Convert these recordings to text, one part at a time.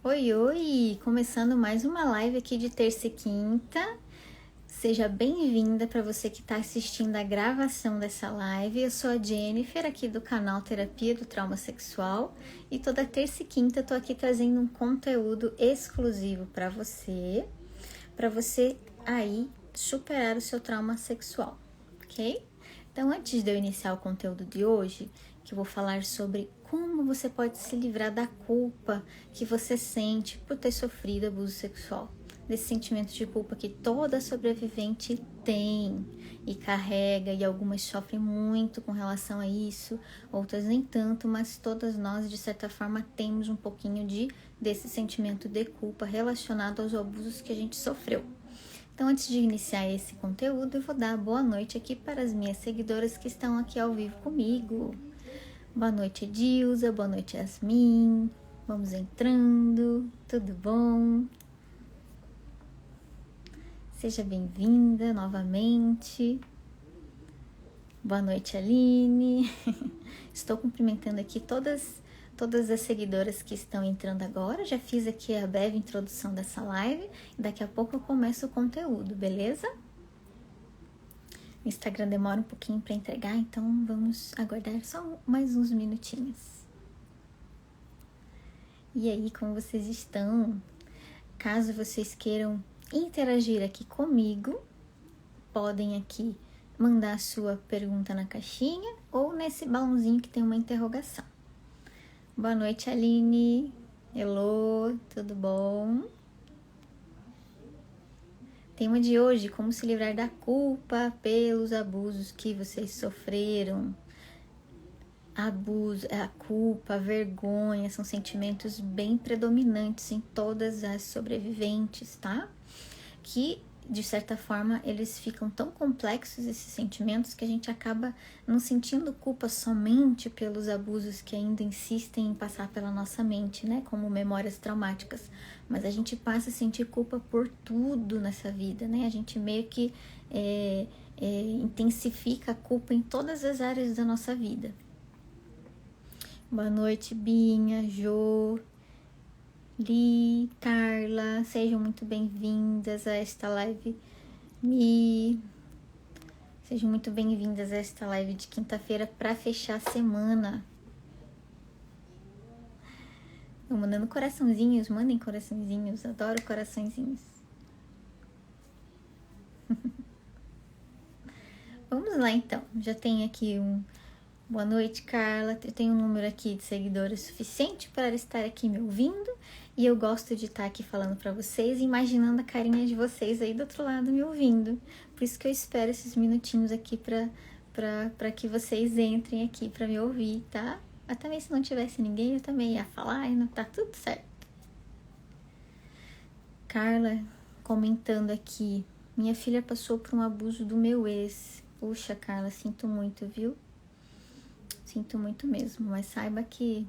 Oi, oi! Começando mais uma live aqui de terça e quinta. Seja bem-vinda para você que está assistindo a gravação dessa live. Eu sou a Jennifer, aqui do canal Terapia do Trauma Sexual. E toda terça e quinta eu tô aqui trazendo um conteúdo exclusivo para você aí superar o seu trauma sexual, ok? Então, antes de eu iniciar o conteúdo de hoje, que eu vou falar sobre como você pode se livrar da culpa que você sente por ter sofrido abuso sexual. Desse sentimento de culpa que toda sobrevivente tem e carrega, e algumas sofrem muito com relação a isso, outras nem tanto, mas todas nós, de certa forma, temos um pouquinho desse sentimento de culpa relacionado aos abusos que a gente sofreu. Então, antes de iniciar esse conteúdo, eu vou dar boa noite aqui para as minhas seguidoras que estão aqui ao vivo comigo. Boa noite, Edilza. Boa noite, Yasmin. Vamos entrando. Tudo bom? Seja bem-vinda novamente. Boa noite, Aline. Estou cumprimentando aqui todas as seguidoras que estão entrando agora. Já fiz aqui a breve introdução dessa live. Daqui a pouco eu começo o conteúdo, beleza? O Instagram demora um pouquinho para entregar, então vamos aguardar só mais uns minutinhos. E aí, como vocês estão? Caso vocês queiram interagir aqui comigo, podem aqui mandar a sua pergunta na caixinha ou nesse balãozinho que tem uma interrogação. Boa noite, Aline. Hello, tudo bom? Tema de hoje, como se livrar da culpa pelos abusos que vocês sofreram. Abuso, a culpa, a vergonha, são sentimentos bem predominantes em todas as sobreviventes, tá? Que, de certa forma, eles ficam tão complexos, esses sentimentos, que a gente acaba não sentindo culpa somente pelos abusos que ainda insistem em passar pela nossa mente, né? Como memórias traumáticas. Mas a gente passa a sentir culpa por tudo nessa vida, né? A gente meio que intensifica a culpa em todas as áreas da nossa vida. Boa noite, Binha, Jô, Li, Carla, sejam muito bem-vindas a esta live. Sejam muito bem-vindas a esta live de quinta-feira para fechar a semana. Tô mandando coraçãozinhos, mandem coraçãozinhos, adoro coraçõezinhos. Vamos lá então, já tem aqui boa noite, Carla. Eu tenho um número aqui de seguidores suficiente para estar aqui me ouvindo. E eu gosto de estar aqui falando para vocês, imaginando a carinha de vocês aí do outro lado me ouvindo. Por isso que eu espero esses minutinhos aqui para que vocês entrem aqui para me ouvir, tá? Mas também se não tivesse ninguém, eu também ia falar e não tá tudo certo. Carla comentando aqui, minha filha passou por um abuso do meu ex. Puxa, Carla, sinto muito, viu? Sinto muito mesmo, mas saiba que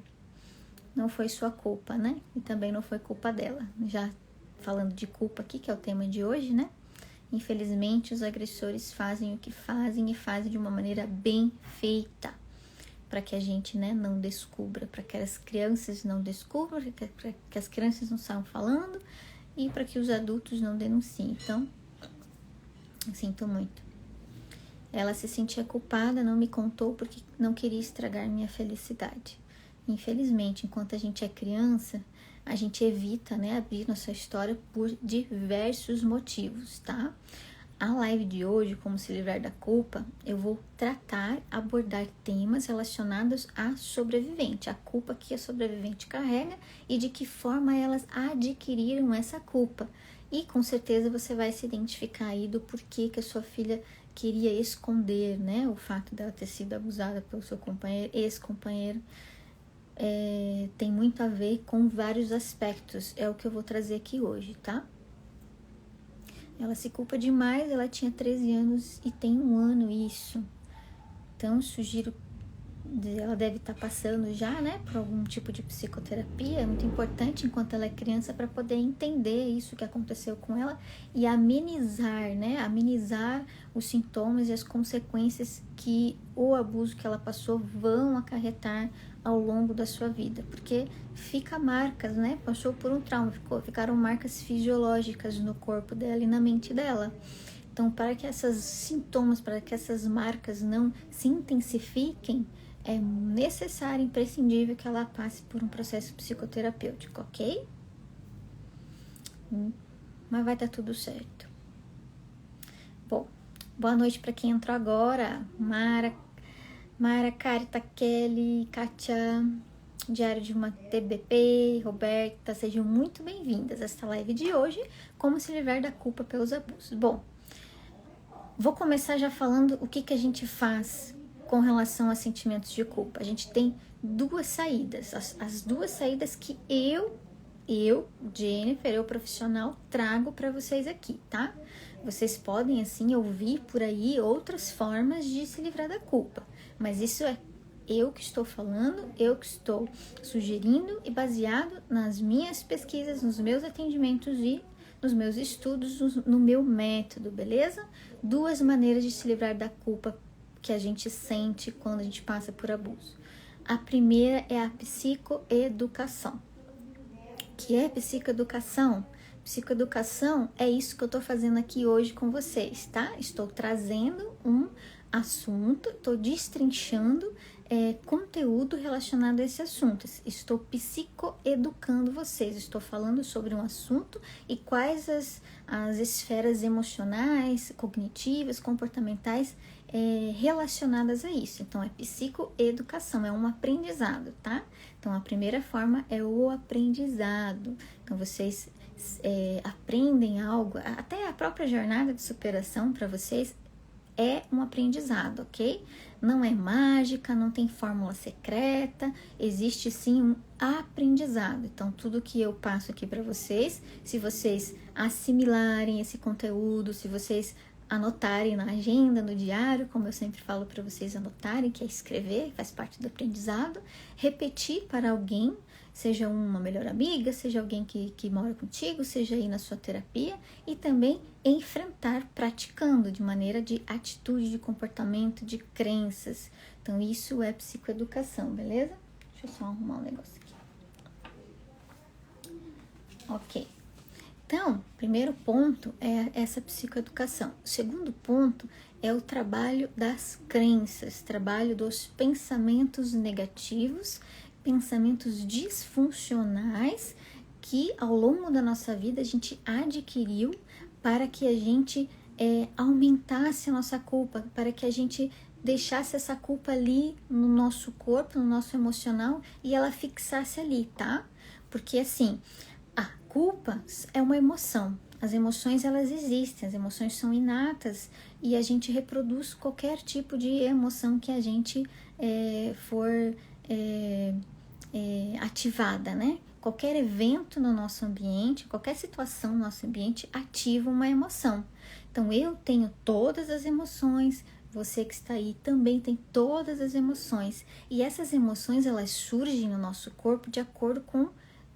não foi sua culpa, né? E também não foi culpa dela. Já falando de culpa aqui, que é o tema de hoje, né? Infelizmente, os agressores fazem o que fazem e fazem de uma maneira bem feita. Para que a gente, né, não descubra, para que as crianças não descubram, para que as crianças não saiam falando e para que os adultos não denunciem. Então, eu sinto muito. Ela se sentia culpada, não me contou porque não queria estragar minha felicidade. Infelizmente, enquanto a gente é criança, a gente evita, né, abrir nossa história por diversos motivos, tá? A live de hoje, como se livrar da culpa, eu vou abordar temas relacionados à sobrevivente, a culpa que a sobrevivente carrega e de que forma elas adquiriram essa culpa. E com certeza você vai se identificar aí do porquê que a sua filha queria esconder, né, o fato dela ter sido abusada pelo seu companheiro, ex-companheiro. Tem muito a ver com vários aspectos, é o que eu vou trazer aqui hoje, tá? Ela se culpa demais, ela tinha 13 anos e tem 1 ano isso. Então, sugiro, ela deve estar passando já, né, por algum tipo de psicoterapia. É muito importante enquanto ela é criança para poder entender isso que aconteceu com ela e amenizar, né, amenizar os sintomas e as consequências que o abuso que ela passou vão acarretar ao longo da sua vida, porque fica marcas, né? Passou por um trauma, ficaram marcas fisiológicas no corpo dela e na mente dela. Então, para que esses sintomas, para que essas marcas não se intensifiquem, é necessário, imprescindível que ela passe por um processo psicoterapêutico, ok? Mas vai dar tudo certo. Bom, boa noite para quem entrou agora. Mara, Carita, Kelly, Kátia, Diário de uma TBP, Roberta, sejam muito bem-vindas a esta live de hoje, como se livrar da culpa pelos abusos. Bom, vou começar já falando o que a gente faz com relação a sentimentos de culpa. A gente tem duas saídas, as duas saídas que eu, Jennifer, eu profissional, trago para vocês aqui, tá? Vocês podem, assim, ouvir por aí outras formas de se livrar da culpa, mas isso é eu que estou falando, eu que estou sugerindo e baseado nas minhas pesquisas, nos meus atendimentos e nos meus estudos, no meu método, beleza? Duas maneiras de se livrar da culpa que a gente sente quando a gente passa por abuso. A primeira é a psicoeducação. O que é psicoeducação? Psicoeducação é isso que eu estou fazendo aqui hoje com vocês, tá? Estou trazendo um assunto, estou destrinchando conteúdo relacionado a esse assunto. Estou psicoeducando vocês, estou falando sobre um assunto e quais as esferas emocionais, cognitivas, comportamentais relacionadas a isso. Então, é psicoeducação, é um aprendizado, tá? Então, a primeira forma é o aprendizado. Então, vocês aprendem algo, até a própria jornada de superação para vocês é um aprendizado, ok? Não é mágica, não tem fórmula secreta, existe sim um aprendizado. Então, tudo que eu passo aqui para vocês, se vocês assimilarem esse conteúdo, se vocês anotarem na agenda, no diário, como eu sempre falo para vocês anotarem, que é escrever, faz parte do aprendizado, repetir para alguém, seja uma melhor amiga, seja alguém que mora contigo, seja aí na sua terapia, e também enfrentar praticando de maneira de atitude, de comportamento, de crenças. Então, isso é psicoeducação, beleza? Deixa eu só arrumar um negócio aqui. Ok. Então, primeiro ponto é essa psicoeducação. O segundo ponto é o trabalho das crenças, trabalho dos pensamentos negativos, pensamentos disfuncionais que ao longo da nossa vida a gente adquiriu para que a gente aumentasse a nossa culpa, para que a gente deixasse essa culpa ali no nosso corpo, no nosso emocional e ela fixasse ali, tá? Porque assim, a culpa é uma emoção. As emoções, elas existem, as emoções são inatas e a gente reproduz qualquer tipo de emoção que a gente for ativada, né? Qualquer evento no nosso ambiente, qualquer situação no nosso ambiente ativa uma emoção. Então, eu tenho todas as emoções, você que está aí também tem todas as emoções. E essas emoções, elas surgem no nosso corpo de acordo com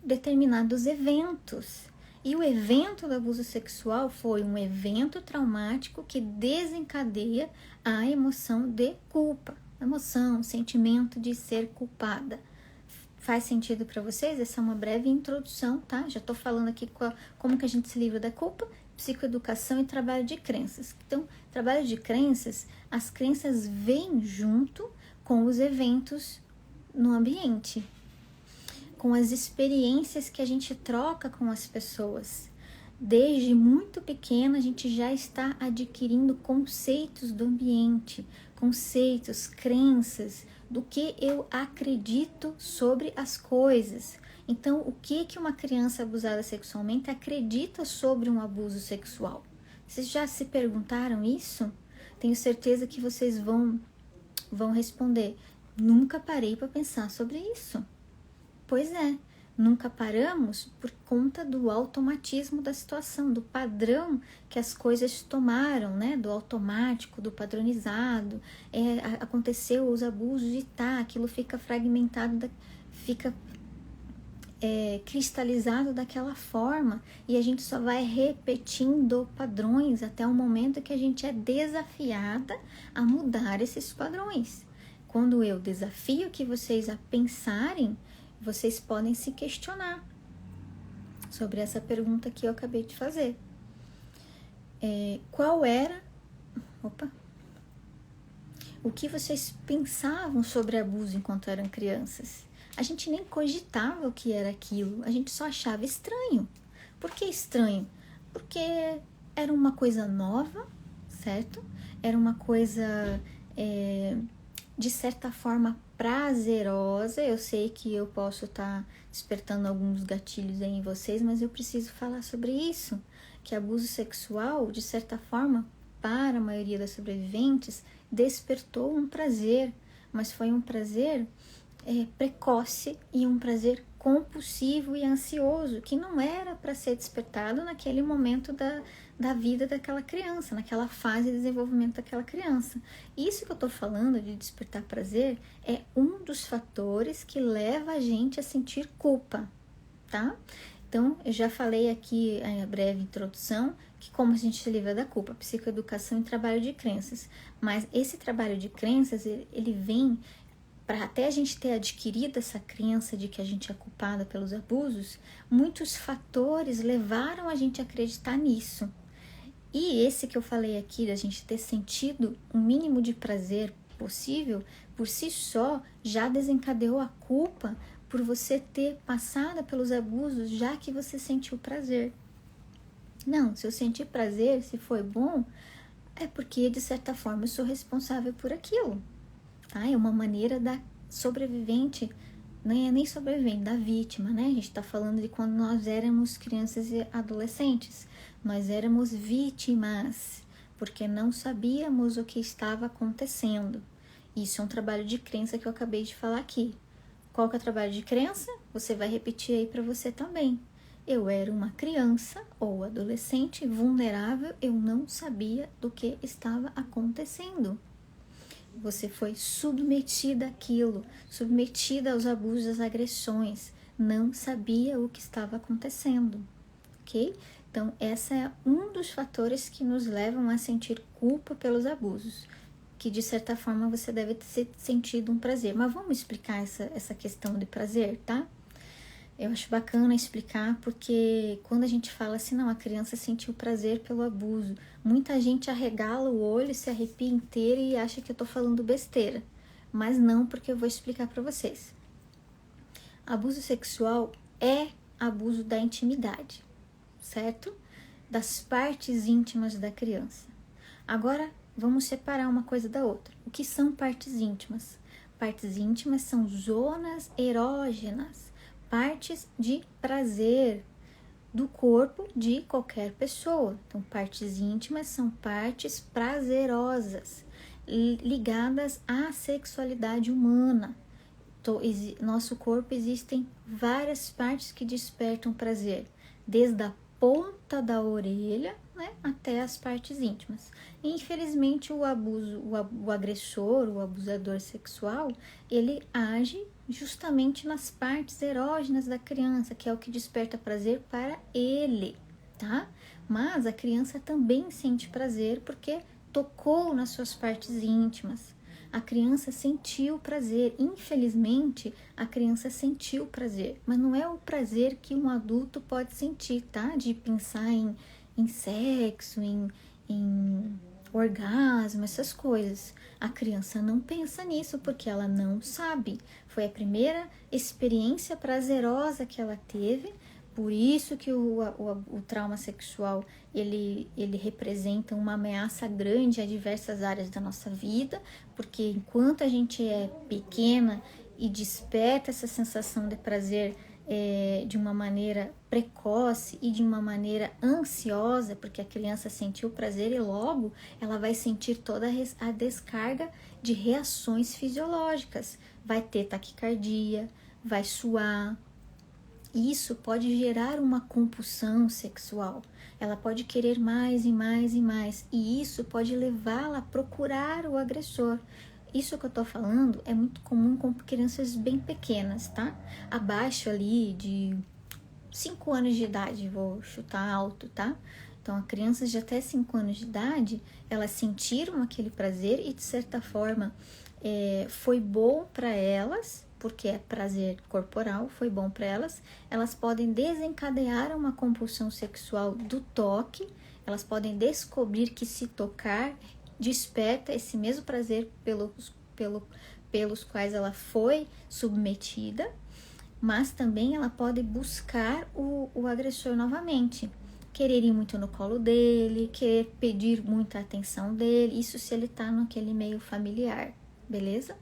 determinados eventos. E o evento do abuso sexual foi um evento traumático que desencadeia a emoção de culpa, emoção, sentimento de ser culpada. Faz sentido para vocês? Essa é uma breve introdução, tá? Já estou falando aqui como que a gente se livra da culpa, psicoeducação e trabalho de crenças. Então, trabalho de crenças, as crenças vêm junto com os eventos no ambiente, com as experiências que a gente troca com as pessoas. Desde muito pequena, a gente já está adquirindo conceitos do ambiente, conceitos, crenças, do que eu acredito sobre as coisas. Então, o que uma criança abusada sexualmente acredita sobre um abuso sexual? Vocês já se perguntaram isso? Tenho certeza que vocês vão responder. Nunca parei para pensar sobre isso. Pois é, nunca paramos por conta do automatismo da situação, do padrão que as coisas tomaram, né? Do automático, do padronizado. Aconteceu os abusos e aquilo fica fragmentado, fica cristalizado daquela forma e a gente só vai repetindo padrões até o momento que a gente é desafiada a mudar esses padrões. quando eu desafio que vocês a pensarem, vocês podem se questionar sobre essa pergunta que eu acabei de fazer. Qual era... O que vocês pensavam sobre abuso enquanto eram crianças? A gente nem cogitava o que era aquilo, a gente só achava estranho. Por que estranho? Porque era uma coisa nova, certo? Era uma coisa, de certa forma, prazerosa. Eu sei que eu posso estar despertando alguns gatilhos aí em vocês, mas eu preciso falar sobre isso. Que abuso sexual, de certa forma, para a maioria das sobreviventes, despertou um prazer, mas foi um prazer precoce e um prazer compulsivo e ansioso, que não era para ser despertado naquele momento da vida daquela criança, naquela fase de desenvolvimento daquela criança. Isso que eu estou falando de despertar prazer é um dos fatores que leva a gente a sentir culpa, tá? Então, eu já falei aqui em breve introdução que como a gente se livra da culpa, psicoeducação e trabalho de crenças. Mas esse trabalho de crenças, ele vem para até a gente ter adquirido essa crença de que a gente é culpada pelos abusos, muitos fatores levaram a gente a acreditar nisso. E esse que eu falei aqui, da gente ter sentido o mínimo de prazer possível, por si só, já desencadeou a culpa por você ter passado pelos abusos, já que você sentiu prazer. Não, se eu senti prazer, se foi bom, é porque, de certa forma, eu sou responsável por aquilo. Tá? É uma maneira da sobrevivente, nem sobrevivente, da vítima, né? A gente está falando de quando nós éramos crianças e adolescentes. Nós éramos vítimas, porque não sabíamos o que estava acontecendo. Isso é um trabalho de crença que eu acabei de falar aqui. Qual que é o trabalho de crença? Você vai repetir aí para você também. Eu era uma criança ou adolescente vulnerável, eu não sabia do que estava acontecendo. Você foi submetida àquilo, submetida aos abusos, às agressões, não sabia o que estava acontecendo, ok? Então, esse é um dos fatores que nos levam a sentir culpa pelos abusos, que de certa forma você deve ter sentido um prazer. Mas vamos explicar essa questão de prazer, tá? Eu acho bacana explicar, porque quando a gente fala assim, não, a criança sentiu prazer pelo abuso, muita gente arregala o olho, se arrepia inteira e acha que eu tô falando besteira. Mas não, porque eu vou explicar para vocês. Abuso sexual é abuso da intimidade, certo? Das partes íntimas da criança. Agora, vamos separar uma coisa da outra. O que são partes íntimas? Partes íntimas são zonas erógenas, partes de prazer do corpo de qualquer pessoa. Então, partes íntimas são partes prazerosas, ligadas à sexualidade humana. Nosso corpo existem várias partes que despertam prazer, desde a ponta da orelha, né, até as partes íntimas. E, infelizmente, o agressor, o abusador sexual, ele age justamente nas partes erógenas da criança, que é o que desperta prazer para ele, tá? Mas a criança também sente prazer porque tocou nas suas partes íntimas. A criança sentiu prazer. Infelizmente, a criança sentiu prazer, mas não é o prazer que um adulto pode sentir, tá? De pensar em sexo, em orgasmo, essas coisas. A criança não pensa nisso porque ela não sabe. Foi a primeira experiência prazerosa que ela teve. Por isso que o trauma sexual, ele representa uma ameaça grande a diversas áreas da nossa vida, porque enquanto a gente é pequena e desperta essa sensação de prazer de uma maneira precoce e de uma maneira ansiosa, porque a criança sentiu prazer e logo ela vai sentir toda a descarga de reações fisiológicas, vai ter taquicardia, vai suar. Isso pode gerar uma compulsão sexual. Ela pode querer mais e mais e mais. E isso pode levá-la a procurar o agressor. Isso que eu tô falando é muito comum com crianças bem pequenas, tá? Abaixo ali de 5 anos de idade, vou chutar alto, tá? Então, crianças de até 5 anos de idade, elas sentiram aquele prazer e, de certa forma, foi bom para elas, porque é prazer corporal, foi bom para elas. Elas podem desencadear uma compulsão sexual do toque, elas podem descobrir que se tocar desperta esse mesmo prazer pelos quais ela foi submetida, mas também ela pode buscar o agressor novamente, querer ir muito no colo dele, querer pedir muita atenção dele, isso se ele está naquele meio familiar, beleza?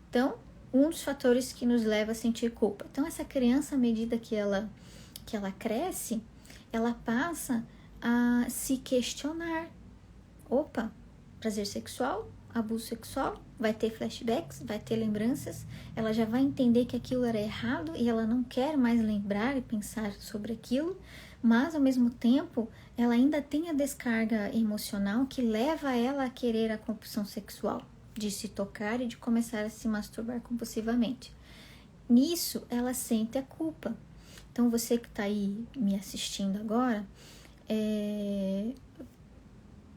Então, um dos fatores que nos leva a sentir culpa. Então, essa criança, à medida que ela cresce, ela passa a se questionar. Opa, prazer sexual, abuso sexual, vai ter flashbacks, vai ter lembranças, ela já vai entender que aquilo era errado e ela não quer mais lembrar e pensar sobre aquilo, mas ao mesmo tempo ela ainda tem a descarga emocional que leva ela a querer a compulsão sexual, de se tocar e de começar a se masturbar compulsivamente. Nisso ela sente a culpa. Então você que está aí me assistindo agora,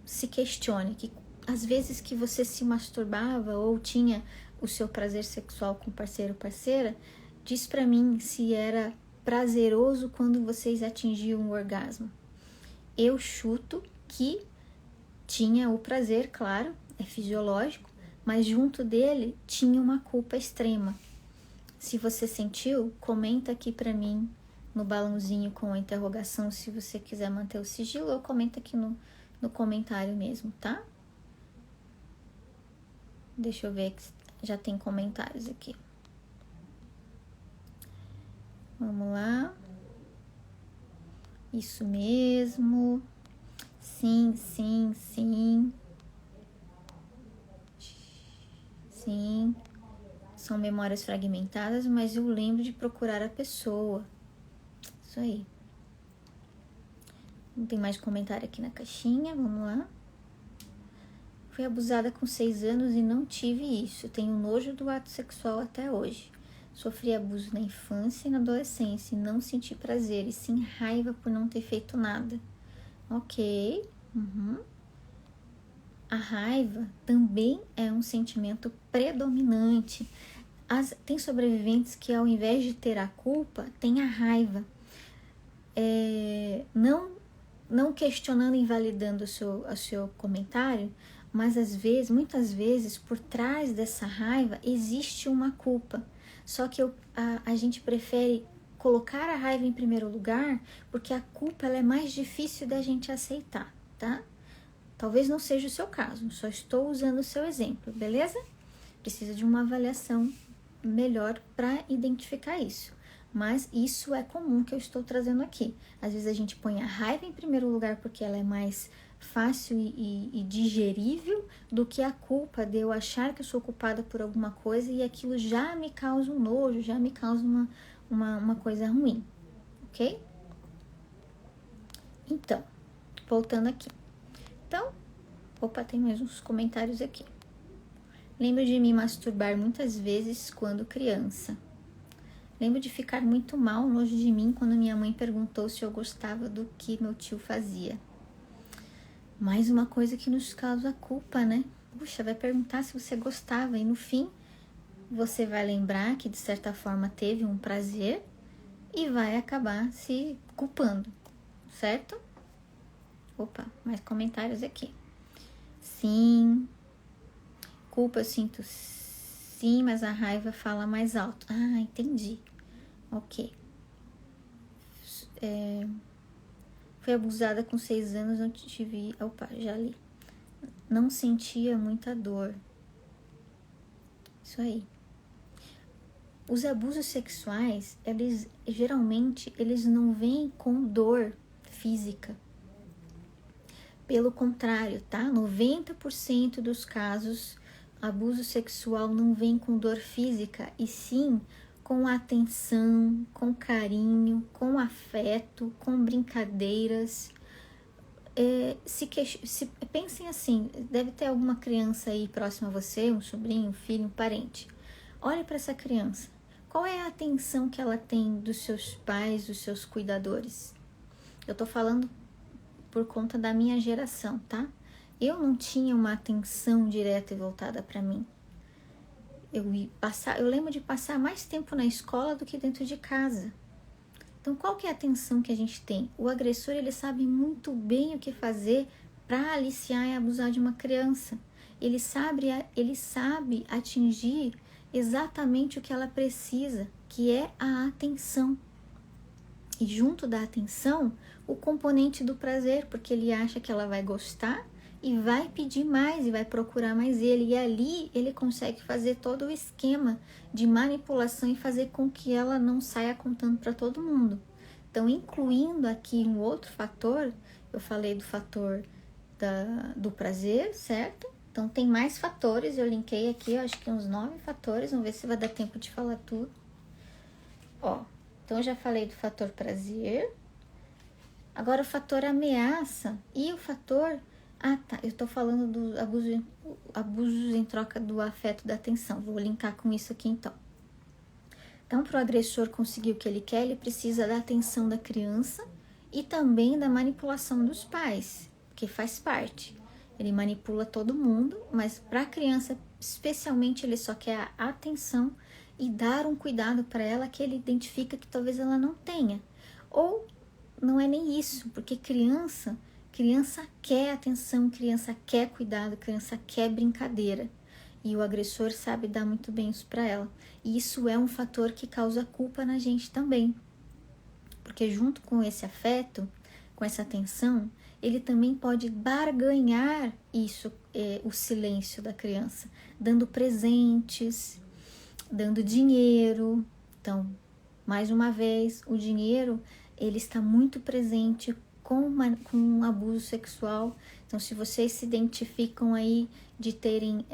se questione que às vezes que você se masturbava ou tinha o seu prazer sexual com parceiro ou parceira, diz pra mim se era prazeroso quando vocês atingiam o orgasmo. Eu chuto que tinha o prazer, claro, é fisiológico, mas junto dele tinha uma culpa extrema. Se você sentiu, comenta aqui pra mim no balãozinho com a interrogação, se você quiser manter o sigilo, ou comenta aqui no comentário mesmo, tá? Deixa eu ver que já tem comentários aqui. Vamos lá. Isso mesmo. Sim. Sim. São memórias fragmentadas, mas eu lembro de procurar a pessoa. Isso aí. Não tem mais comentário aqui na caixinha. Vamos lá. Fui abusada com 6 anos e não tive isso. Tenho nojo do ato sexual até hoje. Sofri abuso na infância e na adolescência e não senti prazer, e sim raiva por não ter feito nada. Ok. A raiva também é um sentimento predominante. Tem sobreviventes que, ao invés de ter a culpa, tem a raiva. Não questionando e invalidando o seu comentário, mas muitas vezes, por trás dessa raiva existe uma culpa. Só que a gente prefere colocar a raiva em primeiro lugar, porque a culpa ela é mais difícil da gente aceitar, tá? Talvez não seja o seu caso, só estou usando o seu exemplo, beleza? Precisa de uma avaliação melhor para identificar isso. Mas isso é comum que eu estou trazendo aqui. Às vezes a gente põe a raiva em primeiro lugar porque ela é mais fácil e digerível do que a culpa de eu achar que eu sou culpada por alguma coisa e aquilo já me causa um nojo, já me causa uma coisa ruim, ok? Então, voltando aqui. Então, tem mais uns comentários aqui. Lembro de me masturbar muitas vezes quando criança. Lembro de ficar muito mal, longe de mim, quando minha mãe perguntou se eu gostava do que meu tio fazia. Mais uma coisa que nos causa culpa, né? Puxa, vai perguntar se você gostava e no fim você vai lembrar que de certa forma teve um prazer e vai acabar se culpando, certo? Mais comentários aqui. Sim. Culpa eu sinto sim, mas a raiva fala mais alto. Ah, entendi. Ok. Fui abusada com 6 anos, não tive... já li. Não sentia muita dor. Isso aí. Os abusos sexuais, geralmente, eles não vêm com dor física. Pelo contrário, tá? 90% dos casos, abuso sexual não vem com dor física, e sim com atenção, com carinho, com afeto, com brincadeiras. Pensem assim, deve ter alguma criança aí próxima a você, um sobrinho, um filho, um parente. Olhe para essa criança. Qual é a atenção que ela tem dos seus pais, dos seus cuidadores? Eu tô falando por conta da minha geração, tá? Eu não tinha uma atenção direta e voltada para mim. eu lembro de passar mais tempo na escola do que dentro de casa. Então, qual que é a atenção que a gente tem? O agressor, ele sabe muito bem o que fazer para aliciar e abusar de uma criança. Ele sabe atingir exatamente o que ela precisa, que é a atenção. E junto da atenção, o componente do prazer, porque ele acha que ela vai gostar e vai pedir mais e vai procurar mais ele. E ali ele consegue fazer todo o esquema de manipulação e fazer com que ela não saia contando para todo mundo. Então, incluindo aqui um outro fator, eu falei do fator do prazer, certo? Então, tem mais fatores, eu linkei aqui, eu acho que uns 9 fatores, vamos ver se vai dar tempo de falar tudo. Ó, então eu já falei do fator prazer. Agora o fator ameaça e o fator... Ah, tá, eu tô falando do abusos em troca do afeto, da atenção. Vou linkar com isso aqui então. Então, para o agressor conseguir o que ele quer, ele precisa da atenção da criança e também da manipulação dos pais, que faz parte. Ele manipula todo mundo, mas para a criança, especialmente, ele só quer a atenção e dar um cuidado para ela que ele identifica que talvez ela não tenha. Ou não é nem isso, porque criança quer atenção, criança quer cuidado, criança quer brincadeira. E o agressor sabe dar muito bem isso para ela. E isso é um fator que causa culpa na gente também. Porque junto com esse afeto, com essa atenção, ele também pode barganhar isso, o silêncio da criança, dando presentes, dando dinheiro. Então, mais uma vez, o dinheiro, ele está muito presente com um abuso sexual. Então, se vocês se identificam aí de terem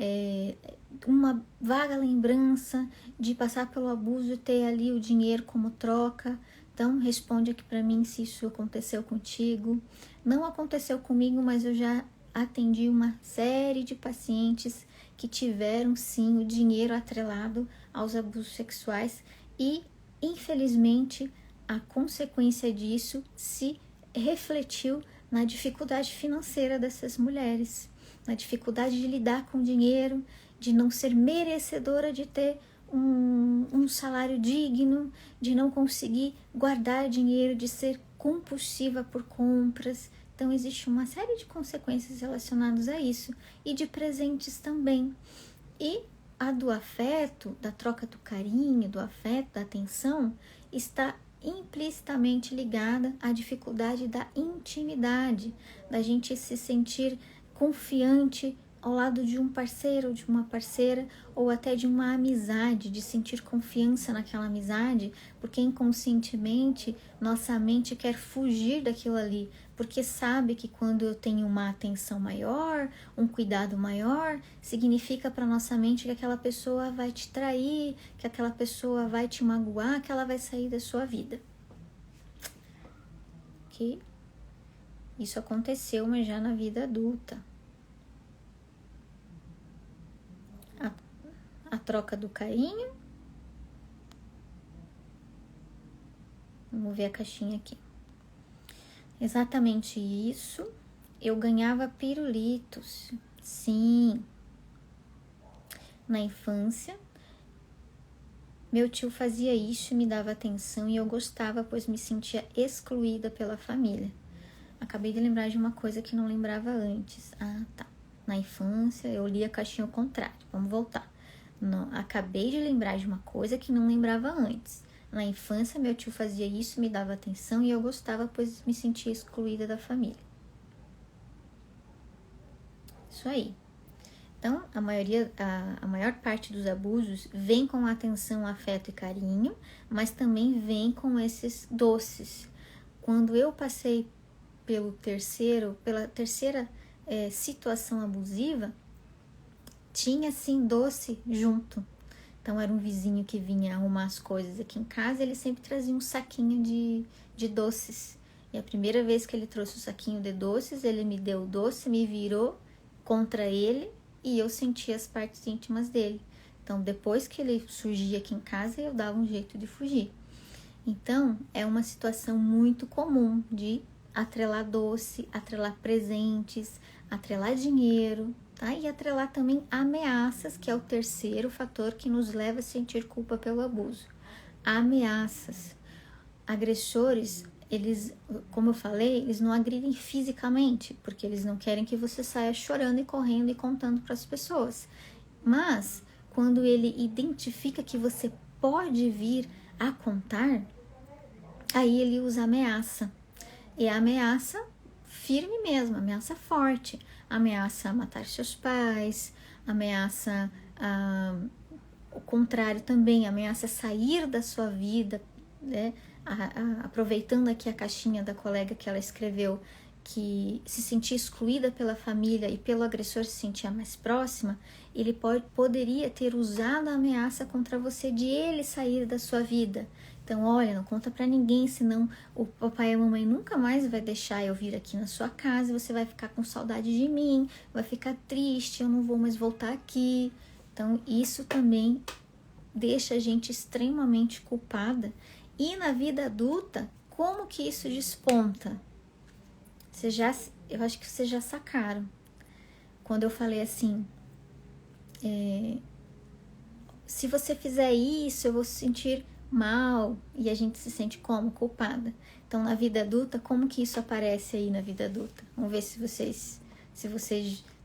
uma vaga lembrança de passar pelo abuso e ter ali o dinheiro como troca, então responde aqui para mim se isso aconteceu contigo. Não aconteceu comigo, mas eu já atendi uma série de pacientes que tiveram sim o dinheiro atrelado aos abusos sexuais e, infelizmente, a consequência disso se refletiu na dificuldade financeira dessas mulheres, na dificuldade de lidar com o dinheiro, de não ser merecedora de ter um salário digno, de não conseguir guardar dinheiro, de ser compulsiva por compras. Então, existe uma série de consequências relacionadas a isso e de presentes também. E a do afeto, da troca do carinho, do afeto, da atenção, está implicitamente ligada à dificuldade da intimidade, da gente se sentir confiante ao lado de um parceiro, de uma parceira, ou até de uma amizade, de sentir confiança naquela amizade, porque inconscientemente nossa mente quer fugir daquilo ali, porque sabe que quando eu tenho uma atenção maior, um cuidado maior, significa para nossa mente que aquela pessoa vai te trair, que aquela pessoa vai te magoar, que ela vai sair da sua vida. Ok? Isso aconteceu, mas já na vida adulta. A troca do carinho. Vamos ver a caixinha aqui. Exatamente isso. Eu ganhava pirulitos. Sim. Na infância, meu tio fazia isso, me dava atenção e eu gostava, pois me sentia excluída pela família. Acabei de lembrar de uma coisa que não lembrava antes. Ah, tá. Na infância, eu li a caixinha ao contrário. Vamos voltar. Não, acabei de lembrar de uma coisa que não lembrava antes. Na infância, meu tio fazia isso, me dava atenção e eu gostava, pois me sentia excluída da família. Isso aí. Então, a maior parte dos abusos vem com atenção, afeto e carinho, mas também vem com esses doces. Quando eu passei pela terceira situação abusiva, tinha sim doce junto. Então era um vizinho que vinha arrumar as coisas aqui em casa, ele sempre trazia um saquinho de doces. E a primeira vez que ele trouxe o saquinho de doces, ele me deu o doce, me virou contra ele e eu senti as partes íntimas dele. Então depois que ele surgia aqui em casa, eu dava um jeito de fugir. Então é uma situação muito comum de atrelar doce, atrelar presentes, atrelar dinheiro, tá? E atrelar também ameaças, que é o terceiro fator que nos leva a sentir culpa pelo abuso. Ameaças. Agressores, eles, como eu falei, eles não agridem fisicamente, porque eles não querem que você saia chorando e correndo e contando para as pessoas. Mas, quando ele identifica que você pode vir a contar, aí ele usa ameaça. E a ameaça firme mesmo, ameaça forte. Ameaça a matar seus pais, ameaça o contrário também, ameaça sair da sua vida, né? Aproveitando aqui a caixinha da colega que ela escreveu, que se sentia excluída pela família e pelo agressor se sentia mais próxima, ele poderia ter usado a ameaça contra você de ele sair da sua vida. Então, olha, não conta pra ninguém, senão o papai e a mamãe nunca mais vai deixar eu vir aqui na sua casa, você vai ficar com saudade de mim, vai ficar triste, eu não vou mais voltar aqui. Então, isso também deixa a gente extremamente culpada. E na vida adulta, como que isso desponta? Eu acho que vocês já sacaram. Quando eu falei assim, se você fizer isso, eu vou se sentir mal, e a gente se sente como? Culpada. Então, na vida adulta, como que isso aparece aí na vida adulta? Vamos ver se vocês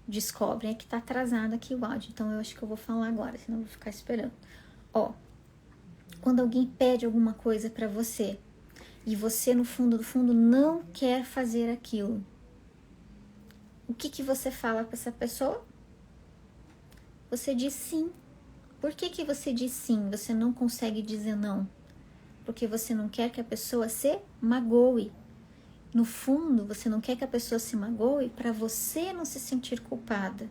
descobrem. É que tá atrasado aqui o áudio, então eu acho que eu vou falar agora, senão eu vou ficar esperando. Ó, quando alguém pede alguma coisa pra você, e você, no fundo do fundo, não quer fazer aquilo, o que você fala pra essa pessoa? Você diz sim. Por que você diz sim? Você não consegue dizer não? Porque você não quer que a pessoa se magoe. No fundo, você não quer que a pessoa se magoe para você não se sentir culpada.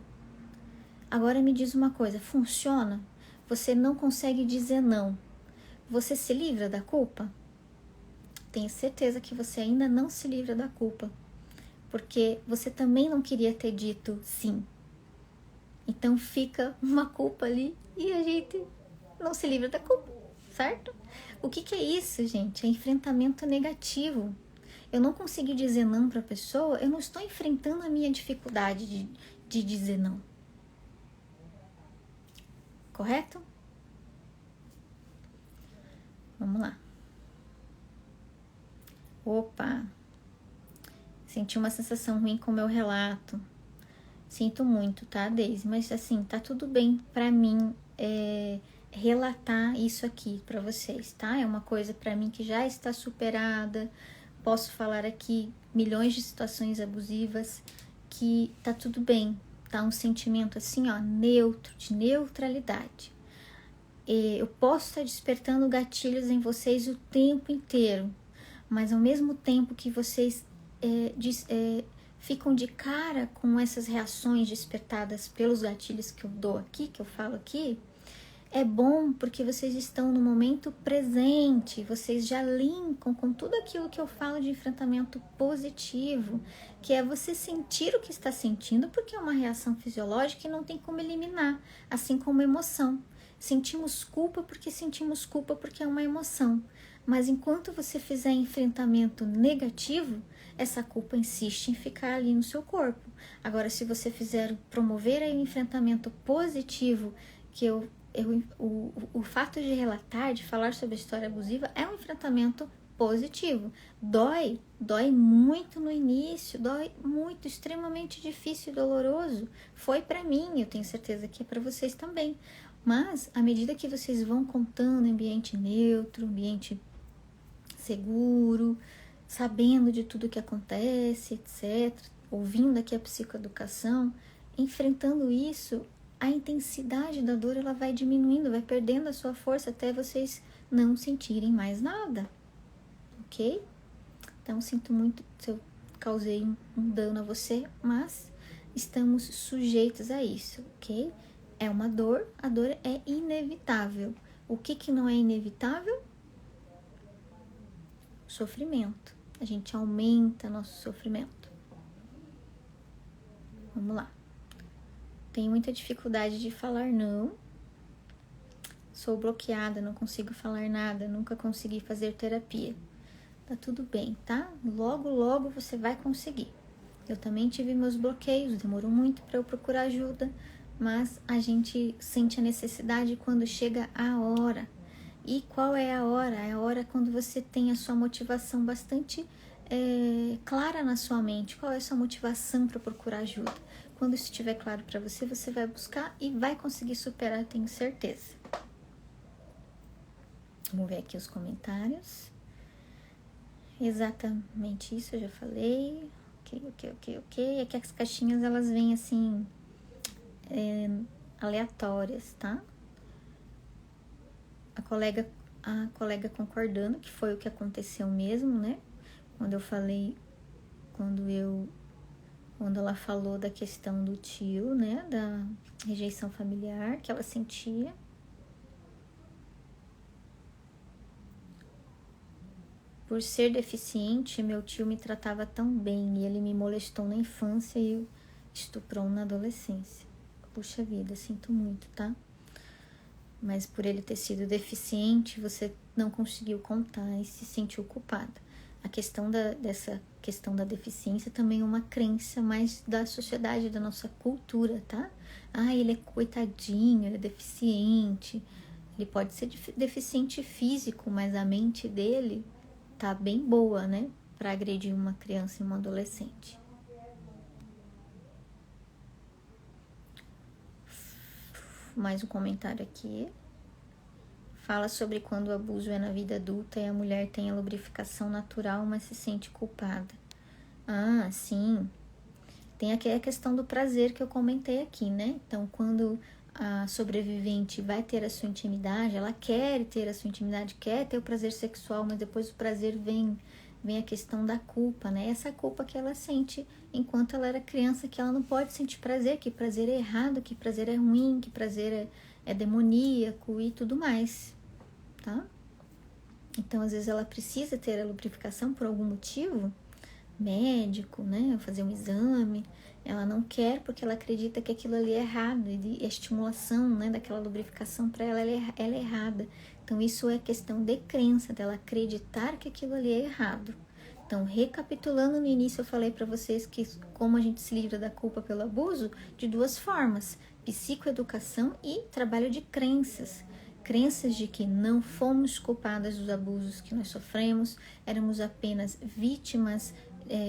Agora me diz uma coisa, funciona? Você não consegue dizer não. Você se livra da culpa? Tenho certeza que você ainda não se livra da culpa. Porque você também não queria ter dito sim. Então fica uma culpa ali e a gente não se livra da culpa, certo? O que é isso, gente? É enfrentamento negativo. Eu não consegui dizer não para a pessoa, eu não estou enfrentando a minha dificuldade de dizer não. Correto? Vamos lá. Opa! Senti uma sensação ruim com o meu relato. Sinto muito, tá, Deise? Mas assim, tá tudo bem pra mim relatar isso aqui pra vocês, tá? É uma coisa pra mim que já está superada. Posso falar aqui milhões de situações abusivas que tá tudo bem. Tá um sentimento assim, ó, neutro, de neutralidade. Eu posso estar despertando gatilhos em vocês o tempo inteiro, mas ao mesmo tempo que vocês ficam de cara com essas reações despertadas pelos gatilhos que eu dou aqui, que eu falo aqui, é bom porque vocês estão no momento presente, vocês já linkam com tudo aquilo que eu falo de enfrentamento positivo, que é você sentir o que está sentindo, porque é uma reação fisiológica e não tem como eliminar, assim como emoção. Sentimos culpa porque é uma emoção. Mas enquanto você fizer enfrentamento negativo, essa culpa insiste em ficar ali no seu corpo. Agora, se você promover aí um enfrentamento positivo, que o fato de relatar, de falar sobre a história abusiva, é um enfrentamento positivo. Dói muito no início, dói muito, extremamente difícil e doloroso. Foi pra mim, eu tenho certeza que é pra vocês também. Mas, à medida que vocês vão contando em ambiente neutro, ambiente seguro, sabendo de tudo que acontece, etc., ouvindo aqui a psicoeducação, enfrentando isso, a intensidade da dor ela vai diminuindo, vai perdendo a sua força até vocês não sentirem mais nada, ok? Então, sinto muito se eu causei um dano a você, mas estamos sujeitos a isso, ok? É uma dor, a dor é inevitável. O que não é inevitável? Sofrimento. A gente aumenta nosso sofrimento. Vamos lá. Tenho muita dificuldade de falar não. Sou bloqueada, não consigo falar nada, nunca consegui fazer terapia. Tá tudo bem, tá? Logo, logo você vai conseguir. Eu também tive meus bloqueios, demorou muito para eu procurar ajuda, mas a gente sente a necessidade quando chega a hora. E qual é a hora? É a hora quando você tem a sua motivação bastante clara na sua mente. Qual é a sua motivação para procurar ajuda? Quando isso estiver claro para você, você vai buscar e vai conseguir superar, tenho certeza. Vamos ver aqui os comentários. Exatamente isso, eu já falei. Ok. Aqui as caixinhas, elas vêm assim, aleatórias, tá? A colega concordando que foi o que aconteceu mesmo, né? Quando ela falou da questão do tio, né? Da rejeição familiar que ela sentia. Por ser deficiente, meu tio me tratava tão bem e ele me molestou na infância e estuprou na adolescência. Puxa vida, sinto muito, tá? Mas por ele ter sido deficiente, você não conseguiu contar e se sentiu culpada. A questão dessa questão da deficiência também é uma crença mais da sociedade, da nossa cultura, tá? Ele é coitadinho, ele é deficiente. Ele pode ser deficiente físico, mas a mente dele tá bem boa, né? Para agredir uma criança e uma adolescente. Mais um comentário aqui. Fala sobre quando o abuso é na vida adulta e a mulher tem a lubrificação natural, mas se sente culpada. Sim. Tem aqui a questão do prazer que eu comentei aqui, né? Então, quando a sobrevivente vai ter a sua intimidade, ela quer ter a sua intimidade, quer ter o prazer sexual, mas depois do prazer vem a questão da culpa, né? Essa culpa que ela sente enquanto ela era criança, que ela não pode sentir prazer, que prazer é errado, que prazer é ruim, que prazer é demoníaco e tudo mais, tá? Então, às vezes ela precisa ter a lubrificação por algum motivo, médico, né? Fazer um exame. Ela não quer porque ela acredita que aquilo ali é errado e a estimulação, né, daquela lubrificação para ela é errada. Então, isso é questão de crença, dela acreditar que aquilo ali é errado. Então, recapitulando, no início eu falei para vocês que como a gente se livra da culpa pelo abuso, de duas formas: psicoeducação e trabalho de crenças. Crenças de que não fomos culpadas dos abusos que nós sofremos, éramos apenas vítimas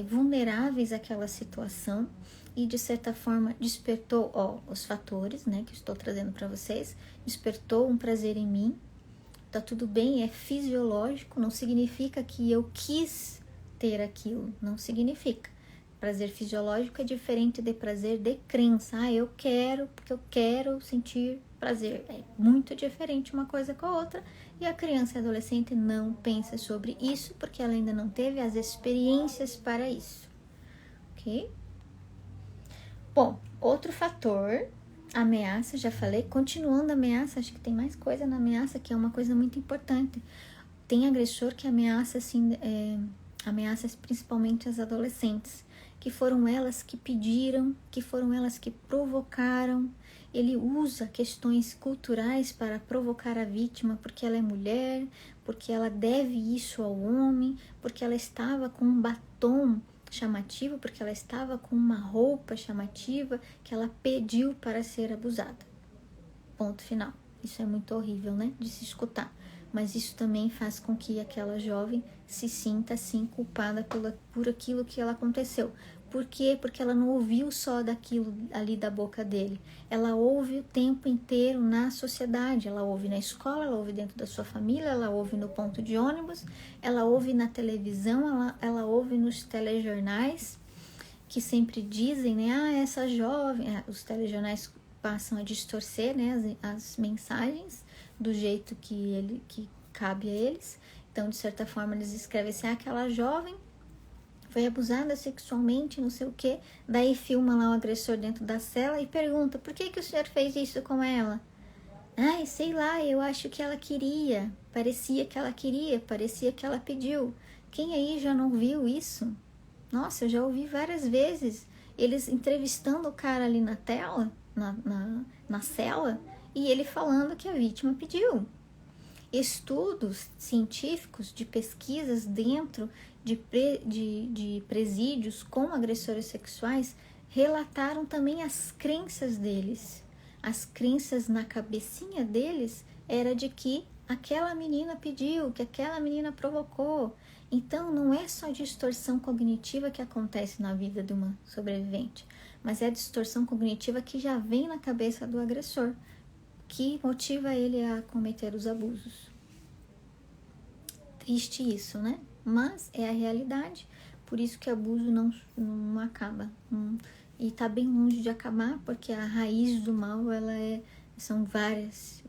vulneráveis àquela situação. E de certa forma despertou os fatores, né, que eu estou trazendo para vocês, despertou um prazer em mim. Tá tudo bem, é fisiológico, não significa que eu quis ter aquilo, não significa. Prazer fisiológico é diferente de prazer de crença. Eu quero porque eu quero sentir prazer. É muito diferente uma coisa com a outra. E a criança e a adolescente não pensa sobre isso porque ela ainda não teve as experiências para isso. Ok? Bom, outro fator, ameaça, já falei. Continuando a ameaça, acho que tem mais coisa na ameaça, que é uma coisa muito importante. Tem agressor que ameaça, assim, ameaça principalmente as adolescentes, que foram elas que pediram, que foram elas que provocaram. Ele usa questões culturais para provocar a vítima, porque ela é mulher, porque ela deve isso ao homem, porque ela estava com um batom chamativo, porque ela estava com uma roupa chamativa que ela pediu para ser abusada. Ponto final. Isso é muito horrível, né, de se escutar. Mas isso também faz com que aquela jovem se sinta assim culpada por aquilo que ela aconteceu. Por quê? Porque ela não ouviu só daquilo ali da boca dele. Ela ouve o tempo inteiro na sociedade. Ela ouve na escola, ela ouve dentro da sua família, ela ouve no ponto de ônibus, ela ouve na televisão, ela ouve nos telejornais, que sempre dizem, né? Essa jovem... Os telejornais passam a distorcer, né, as mensagens do jeito que cabe a eles. Então, de certa forma, eles escrevem assim: aquela jovem foi abusada sexualmente, não sei o quê. Daí filma lá o agressor dentro da cela e pergunta: por que o senhor fez isso com ela? Sei lá, eu acho que ela queria. Parecia que ela queria, parecia que ela pediu. Quem aí já não viu isso? Nossa, eu já ouvi várias vezes eles entrevistando o cara ali na tela, na cela, e ele falando que a vítima pediu. Estudos científicos de pesquisas dentro de presídios com agressores sexuais relataram também as crenças deles. As crenças na cabecinha deles era de que aquela menina pediu, que aquela menina provocou. Então, não é só distorção cognitiva que acontece na vida de uma sobrevivente, mas é a distorção cognitiva que já vem na cabeça do agressor, que motiva ele a cometer os abusos. Triste isso, né? Mas é a realidade, por isso que abuso não acaba. E tá bem longe de acabar, porque a raiz do mal, são várias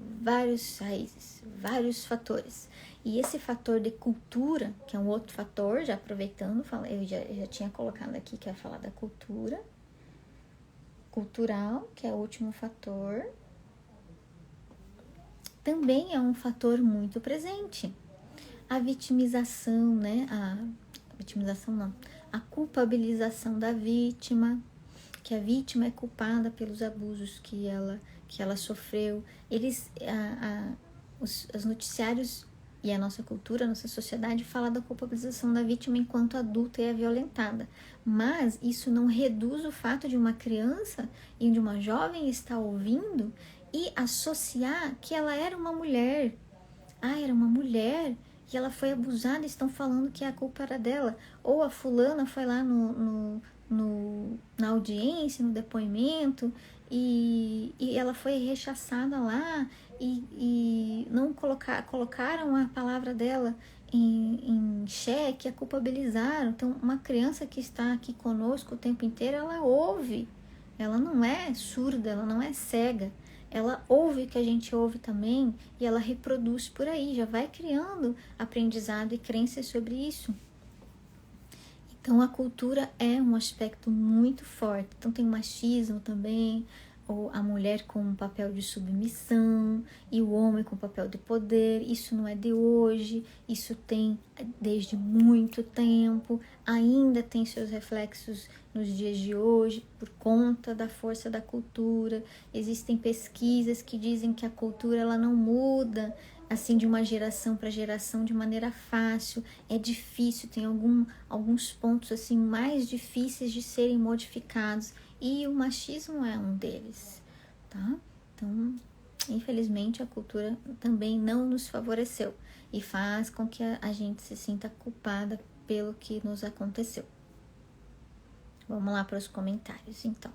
raízes, vários fatores. E esse fator de cultura, que é um outro fator, já aproveitando, eu já tinha colocado aqui que ia falar da cultura, cultural, que é o último fator, também é um fator muito presente. A vitimização, né? A culpabilização da vítima, que a vítima é culpada pelos abusos que ela sofreu. Os noticiários e a nossa cultura, a nossa sociedade fala da culpabilização da vítima enquanto adulta e é violentada. Mas isso não reduz o fato de uma criança e de uma jovem estar ouvindo e associar que ela era uma mulher. Era uma mulher e ela foi abusada, estão falando que a culpa era dela. Ou a fulana foi lá na audiência, no depoimento, e ela foi rechaçada lá e não colocaram a palavra dela em xeque, a culpabilizaram. Então, uma criança que está aqui conosco o tempo inteiro, ela ouve, ela não é surda, ela não é cega. Ela ouve o que a gente ouve também e ela reproduz por aí, já vai criando aprendizado e crenças sobre isso. Então, a cultura é um aspecto muito forte. Então, tem o machismo também, ou a mulher com um papel de submissão e o homem com papel de poder. Isso não é de hoje, isso tem desde muito tempo, ainda tem seus reflexos nos dias de hoje por conta da força da cultura. Existem pesquisas que dizem que a cultura ela não muda assim de uma geração para geração de maneira fácil, é difícil, tem alguns pontos assim mais difíceis de serem modificados e o machismo é um deles, tá? Então, infelizmente a cultura também não nos favoreceu e faz com que a gente se sinta culpada pelo que nos aconteceu. Vamos lá para os comentários, então.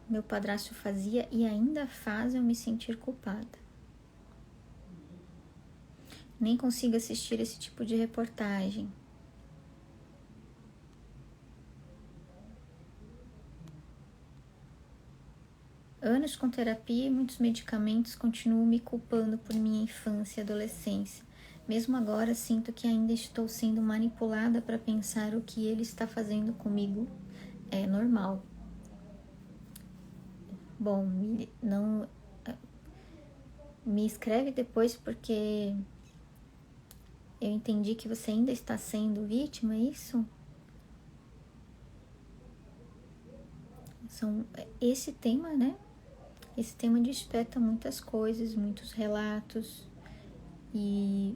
Meu padrasto fazia e ainda faz eu me sentir culpada. Nem consigo assistir esse tipo de reportagem. Anos com terapia e muitos medicamentos continuam me culpando por minha infância e adolescência. Mesmo agora, sinto que ainda estou sendo manipulada para pensar o que ele está fazendo comigo é normal. Bom, me escreve depois porque eu entendi que você ainda está sendo vítima, é isso? Esse tema, né? Esse tema desperta muitas coisas, muitos relatos e,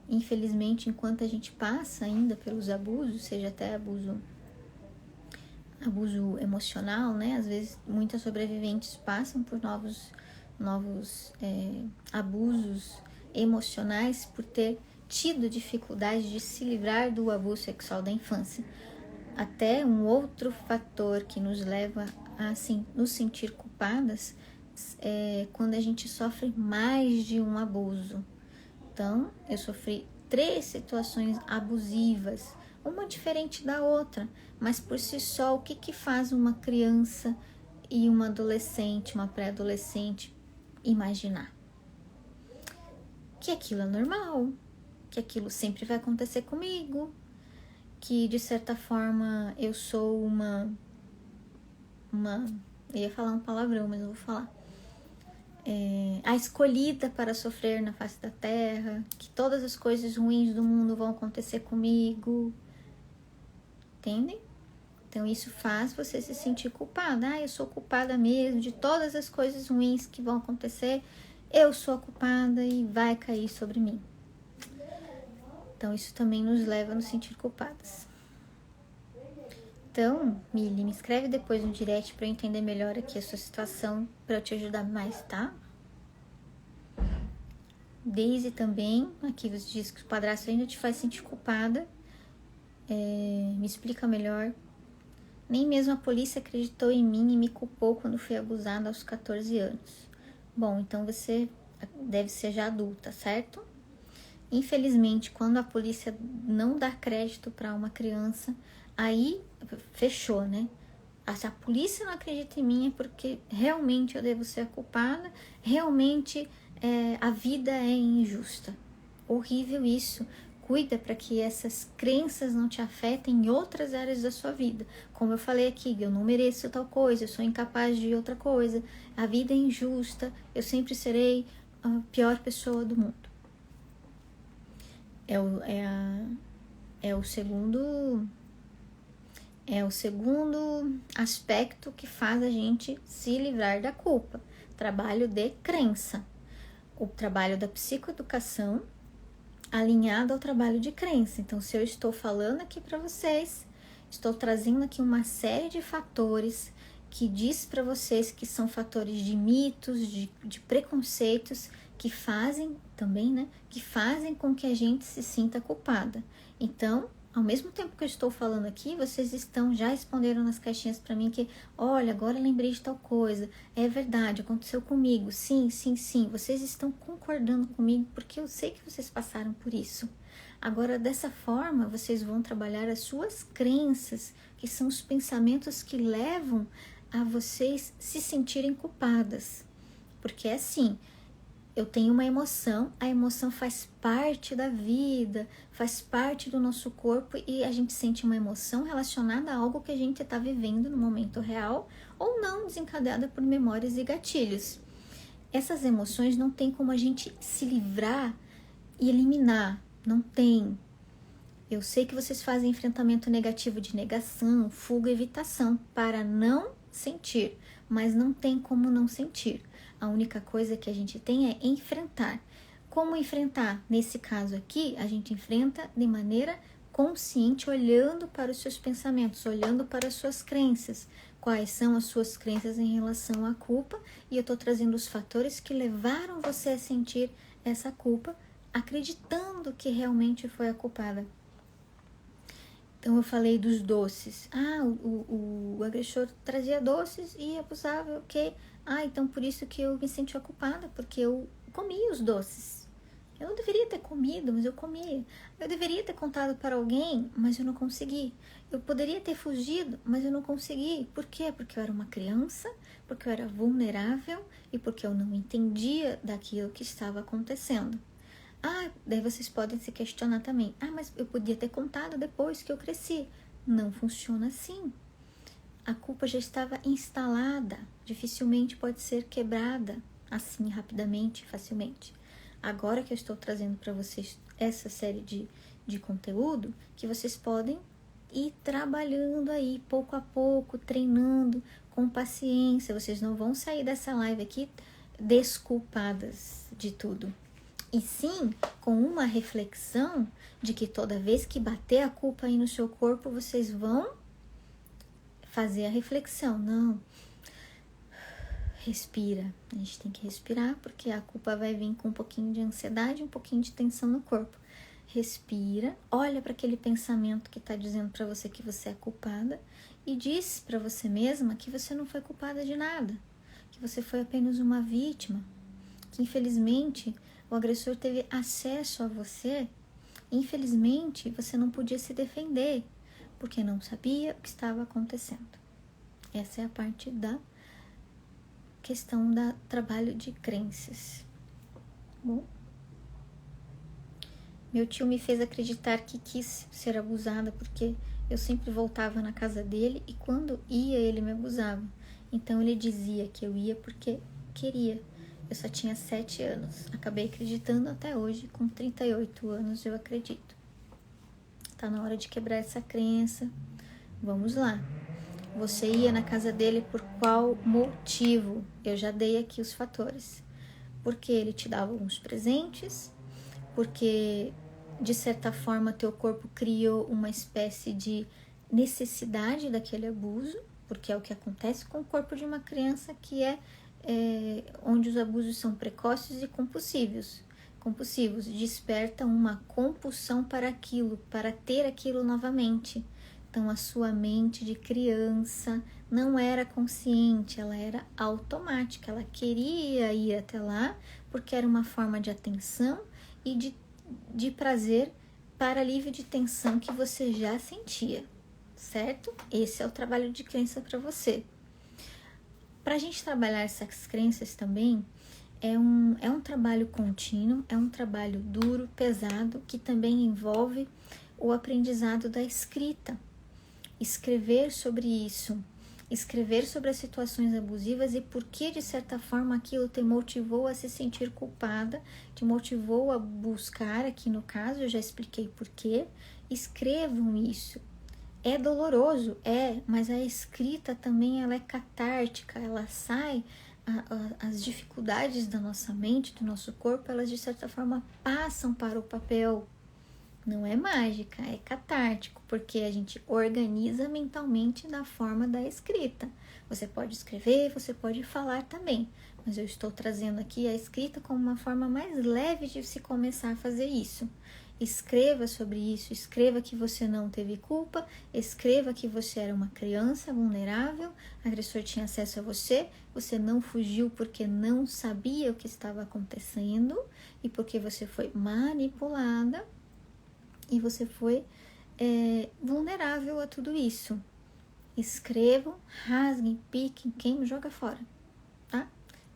infelizmente, enquanto a gente passa ainda pelos abusos, seja até abuso emocional, né? Às vezes, muitas sobreviventes passam por novos abusos emocionais por ter tido dificuldade de se livrar do abuso sexual da infância. Até um outro fator que nos leva a assim, nos sentir culpadas é quando a gente sofre mais de um abuso. Então, eu sofri 3 situações abusivas, uma diferente da outra, mas por si só, o que faz uma criança e uma adolescente, uma pré-adolescente imaginar? Que aquilo é normal, que aquilo sempre vai acontecer comigo, que de certa forma eu sou eu ia falar um palavrão, mas eu vou falar, a escolhida para sofrer na face da terra, que todas as coisas ruins do mundo vão acontecer comigo, entendem? Então isso faz você se sentir culpada, eu sou culpada mesmo de todas as coisas ruins que vão acontecer, eu sou a culpada e vai cair sobre mim. Então isso também nos leva a nos sentir culpadas. Então, Mili, me escreve depois no direct para eu entender melhor aqui a sua situação, para eu te ajudar mais, tá? Daisy também, aqui você diz que o padrasto ainda te faz sentir culpada. Me explica melhor. Nem mesmo a polícia acreditou em mim e me culpou quando fui abusada aos 14 anos. Bom, então você deve ser já adulta, certo? Infelizmente, quando a polícia não dá crédito para uma criança, aí fechou, né? Se a polícia não acredita em mim é porque realmente eu devo ser a culpada, realmente a vida é injusta. Horrível isso. Cuida para que essas crenças não te afetem em outras áreas da sua vida. Como eu falei aqui, eu não mereço tal coisa, eu sou incapaz de outra coisa, a vida é injusta, eu sempre serei a pior pessoa do mundo. É o segundo aspecto que faz a gente se livrar da culpa. Trabalho de crença. O trabalho da psicoeducação alinhado ao trabalho de crença. Então, se eu estou falando aqui para vocês, estou trazendo aqui uma série de fatores que diz para vocês que são fatores de mitos, de preconceitos, que fazem também, né? Que fazem com que a gente se sinta culpada. Então, ao mesmo tempo que eu estou falando aqui, vocês já responderam nas caixinhas para mim que, olha, agora lembrei de tal coisa, é verdade, aconteceu comigo, sim, vocês estão concordando comigo porque eu sei que vocês passaram por isso. Agora, dessa forma, vocês vão trabalhar as suas crenças, que são os pensamentos que levam a vocês se sentirem culpadas. Porque é assim, eu tenho uma emoção, a emoção faz parte da vida, faz parte do nosso corpo e a gente sente uma emoção relacionada a algo que a gente está vivendo no momento real ou não, desencadeada por memórias e gatilhos. Essas emoções não tem como a gente se livrar e eliminar, não tem. Eu sei que vocês fazem enfrentamento negativo de negação, fuga, evitação para não sentir, mas não tem como não sentir. A única coisa que a gente tem é enfrentar. Como enfrentar? Nesse caso aqui, a gente enfrenta de maneira consciente, olhando para os seus pensamentos, olhando para as suas crenças. Quais são as suas crenças em relação à culpa? E eu estou trazendo os fatores que levaram você a sentir essa culpa, acreditando que realmente foi a culpada. Então eu falei dos doces. O agressor trazia doces e abusava, ok? Então por isso que eu me senti culpada, porque eu comia os doces. Eu não deveria ter comido, mas eu comia. Eu deveria ter contado para alguém, mas eu não consegui. Eu poderia ter fugido, mas eu não consegui. Por quê? Porque eu era uma criança, porque eu era vulnerável e porque eu não entendia daquilo que estava acontecendo. Daí vocês podem se questionar também. Mas eu podia ter contado depois que eu cresci. Não funciona assim. A culpa já estava instalada. Dificilmente pode ser quebrada assim, rapidamente, facilmente. Agora que eu estou trazendo para vocês essa série de conteúdo, que vocês podem ir trabalhando aí, pouco a pouco, treinando, com paciência. Vocês não vão sair dessa live aqui desculpadas de tudo. E sim, com uma reflexão de que toda vez que bater a culpa aí no seu corpo, vocês vão fazer a reflexão. Não, respira. A gente tem que respirar, porque a culpa vai vir com um pouquinho de ansiedade, um pouquinho de tensão no corpo. Respira, olha para aquele pensamento que está dizendo para você que você é culpada e diz para você mesma que você não foi culpada de nada, que você foi apenas uma vítima, que infelizmente o agressor teve acesso a você. Infelizmente, você não podia se defender, porque não sabia o que estava acontecendo. Essa é a parte da questão do trabalho de crenças. Bom, meu tio me fez acreditar que quis ser abusada, porque eu sempre voltava na casa dele e quando ia ele me abusava. Então ele dizia que eu ia porque queria. Eu só tinha 7 anos. Acabei acreditando até hoje, com 38 anos eu acredito. Tá na hora de quebrar essa crença. Vamos lá. Você ia na casa dele por qual motivo? Eu já dei aqui os fatores. porque ele te dava alguns presentes, porque de certa forma teu corpo criou uma espécie de necessidade daquele abuso, porque é o que acontece com o corpo de uma criança que onde os abusos são precoces e compulsivos, desperta uma compulsão para aquilo, para ter aquilo novamente. Então a sua mente de criança não era consciente, ela era automática, ela queria ir até lá porque era uma forma de atenção e de prazer para alívio de tensão que você já sentia, certo? Esse é o trabalho de crença para você. Para a gente trabalhar essas crenças também, é um trabalho contínuo, é um trabalho duro, pesado, que também envolve o aprendizado da escrita. Escrever sobre isso, escrever sobre as situações abusivas e por que, de certa forma, aquilo te motivou a se sentir culpada, te motivou a buscar, aqui no caso, eu já expliquei por quê. Escrevam isso. É doloroso, mas a escrita também ela é catártica, ela sai, as dificuldades da nossa mente, do nosso corpo, elas de certa forma passam para o papel. Não é mágica, é catártico, porque a gente organiza mentalmente na forma da escrita. Você pode escrever, você pode falar também, mas eu estou trazendo aqui a escrita como uma forma mais leve de se começar a fazer isso. Escreva sobre isso, escreva que você não teve culpa, escreva que você era uma criança vulnerável, o agressor tinha acesso a você, você não fugiu porque não sabia o que estava acontecendo e porque você foi manipulada e você foi vulnerável a tudo isso. Escrevam, rasguem, piquem, queimem, joga fora, tá?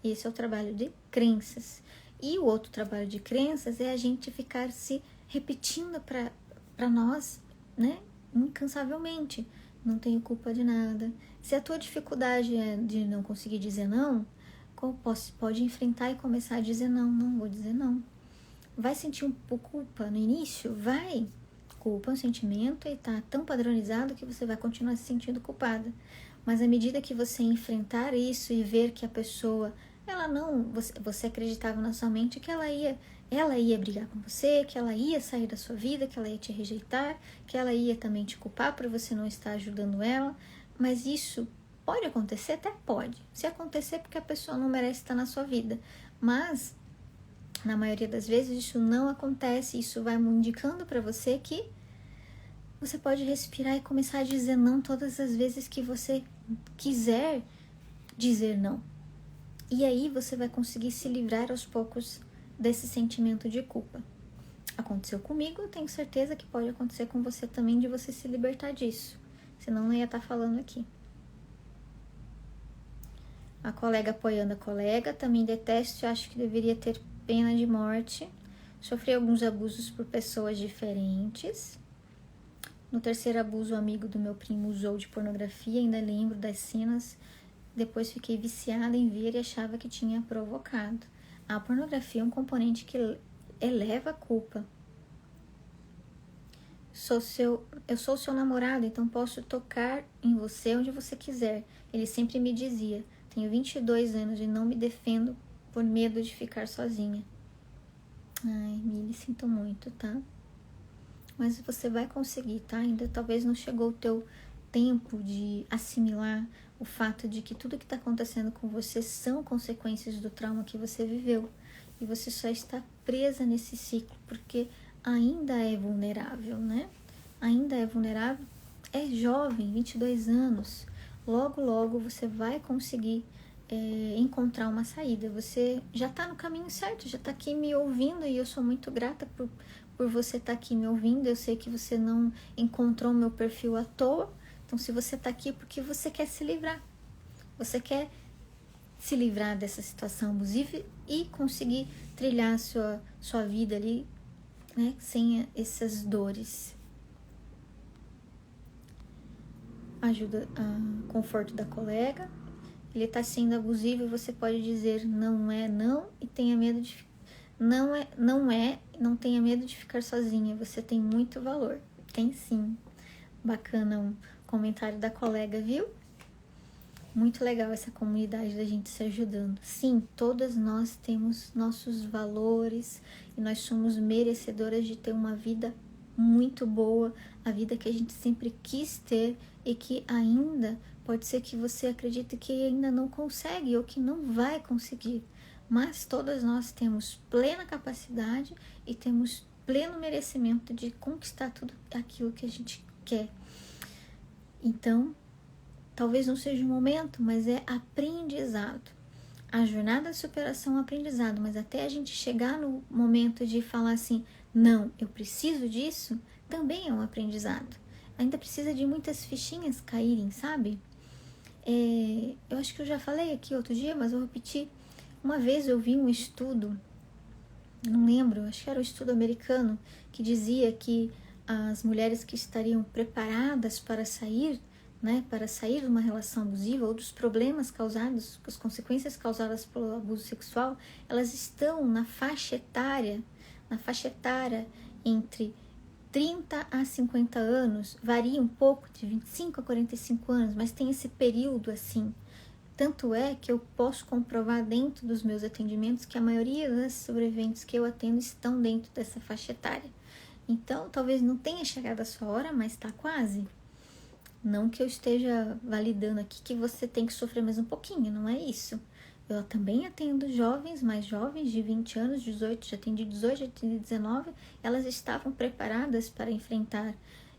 Esse é o trabalho de crenças. E o outro trabalho de crenças é a gente ficar se repetindo para nós, né, incansavelmente. Não tenho culpa de nada. Se a tua dificuldade é de não conseguir dizer não, pode enfrentar e começar a dizer não. Não vou dizer não. Vai sentir um pouco culpa no início? Vai. Culpa é um sentimento e tá tão padronizado que você vai continuar se sentindo culpada. Mas à medida que você enfrentar isso e ver que a pessoa, você acreditava na sua mente que ela ia brigar com você, que ela ia sair da sua vida, que ela ia te rejeitar, que ela ia também te culpar por você não estar ajudando ela. Mas isso pode acontecer? Até pode. Se acontecer, porque a pessoa não merece estar na sua vida. Mas na maioria das vezes isso não acontece, isso vai indicando para você que você pode respirar e começar a dizer não todas as vezes que você quiser dizer não. E aí você vai conseguir se livrar aos poucos desse sentimento de culpa. Aconteceu comigo, eu tenho certeza que pode acontecer com você também, de você se libertar disso. Senão não ia estar falando aqui. A colega apoiando a colega, também detesto e acho que deveria ter pena de morte. Sofri alguns abusos por pessoas diferentes. No terceiro abuso, o amigo do meu primo usou de pornografia, ainda lembro das cenas. Depois fiquei viciada em ver e achava que tinha provocado. A pornografia é um componente que eleva a culpa. Eu sou seu namorado, então posso tocar em você onde você quiser. Ele sempre me dizia, tenho 22 anos e não me defendo por medo de ficar sozinha. Ai, Mili, sinto muito, tá? Mas você vai conseguir, tá? Ainda talvez não chegou o teu tempo de assimilar o fato de que tudo que está acontecendo com você são consequências do trauma que você viveu. E você só está presa nesse ciclo porque ainda é vulnerável, né? Ainda é vulnerável, é jovem, 22 anos. Logo, logo você vai conseguir encontrar uma saída. Você já está no caminho certo, já está aqui me ouvindo e eu sou muito grata por você estar aqui me ouvindo. Eu sei que você não encontrou meu perfil à toa. Então, se você está aqui, porque você quer se livrar. Você quer se livrar dessa situação abusiva e conseguir trilhar a sua vida ali, né, sem essas dores. Ajuda a conforto da colega. Ele está sendo abusivo e você pode dizer não é não e tenha medo de não tenha medo de ficar sozinha. Você tem muito valor. Tem sim. Bacana um comentário da colega, viu? Muito legal essa comunidade da gente se ajudando. Sim, todas nós temos nossos valores e nós somos merecedoras de ter uma vida muito boa, a vida que a gente sempre quis ter e que ainda pode ser que você acredite que ainda não consegue ou que não vai conseguir. Mas todas nós temos plena capacidade e temos pleno merecimento de conquistar tudo aquilo que a gente quer. Então, talvez não seja o momento, mas é aprendizado. A jornada de superação é um aprendizado, mas até a gente chegar no momento de falar assim, não, eu preciso disso, também é um aprendizado. Ainda precisa de muitas fichinhas caírem, sabe? Eu acho que eu já falei aqui outro dia, mas vou repetir. Uma vez eu vi um estudo, não lembro, acho que era um estudo americano, que dizia que as mulheres que estariam preparadas para sair de uma relação abusiva ou dos problemas causados, as consequências causadas pelo abuso sexual, elas estão na faixa etária entre 30 a 50 anos, varia um pouco, de 25 a 45 anos, mas tem esse período assim. Tanto é que eu posso comprovar dentro dos meus atendimentos que a maioria das sobreviventes que eu atendo estão dentro dessa faixa etária. Então, talvez não tenha chegado a sua hora, mas está quase. Não que eu esteja validando aqui que você tem que sofrer mais um pouquinho, não é isso. Eu também atendo jovens, mais jovens, de 20 anos, 18, já atendi 18, já atendi 19, elas estavam preparadas para enfrentar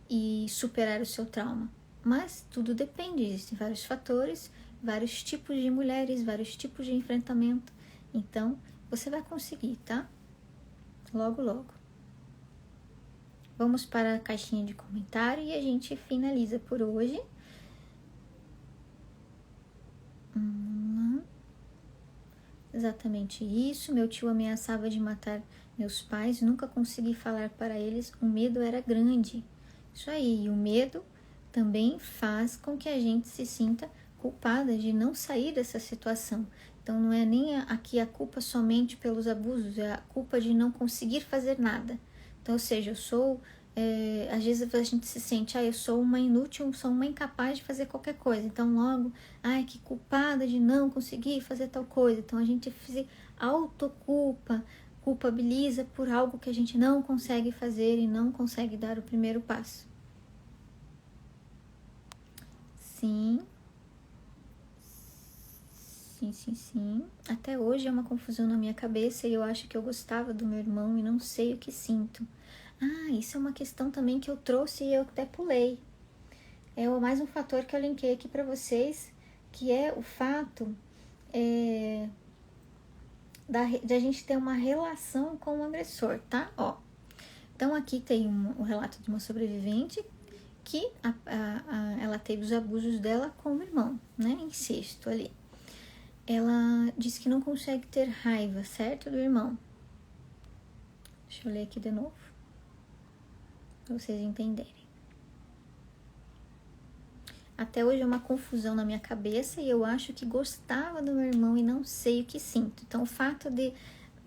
e superar o seu trauma. Mas tudo depende, existem vários fatores, vários tipos de mulheres, vários tipos de enfrentamento. Então, você vai conseguir, tá? Logo, logo. Vamos para a caixinha de comentário e a gente finaliza por hoje. Exatamente isso. Meu tio ameaçava de matar meus pais, nunca consegui falar para eles, o medo era grande. Isso aí, e o medo também faz com que a gente se sinta culpada de não sair dessa situação. Então não é nem aqui a culpa somente pelos abusos, é a culpa de não conseguir fazer nada. Então, ou seja, às vezes a gente se sente, eu sou uma inútil, eu sou uma incapaz de fazer qualquer coisa. Então logo, que culpada de não conseguir fazer tal coisa. Então a gente se autoculpa, culpabiliza por algo que a gente não consegue fazer e não consegue dar o primeiro passo. Sim. Sim. Até hoje é uma confusão na minha cabeça e eu acho que eu gostava do meu irmão e não sei o que sinto. Isso é uma questão também que eu trouxe e eu até pulei. É mais um fator que eu linkei aqui para vocês, que é o fato de a gente ter uma relação com o agressor, tá? Então aqui tem o relato de uma sobrevivente que ela teve os abusos dela com o irmão, né? Incesto ali. Ela diz que não consegue ter raiva, certo? Do irmão. Deixa eu ler aqui de novo, para vocês entenderem. Até hoje é uma confusão na minha cabeça e eu acho que gostava do meu irmão e não sei o que sinto. Então, o fato de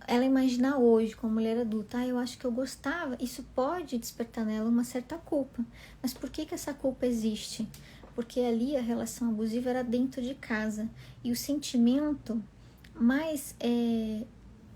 ela imaginar hoje, como mulher adulta, eu acho que eu gostava, isso pode despertar nela uma certa culpa. Mas por que essa culpa existe? Porque ali a relação abusiva era dentro de casa. E o sentimento mais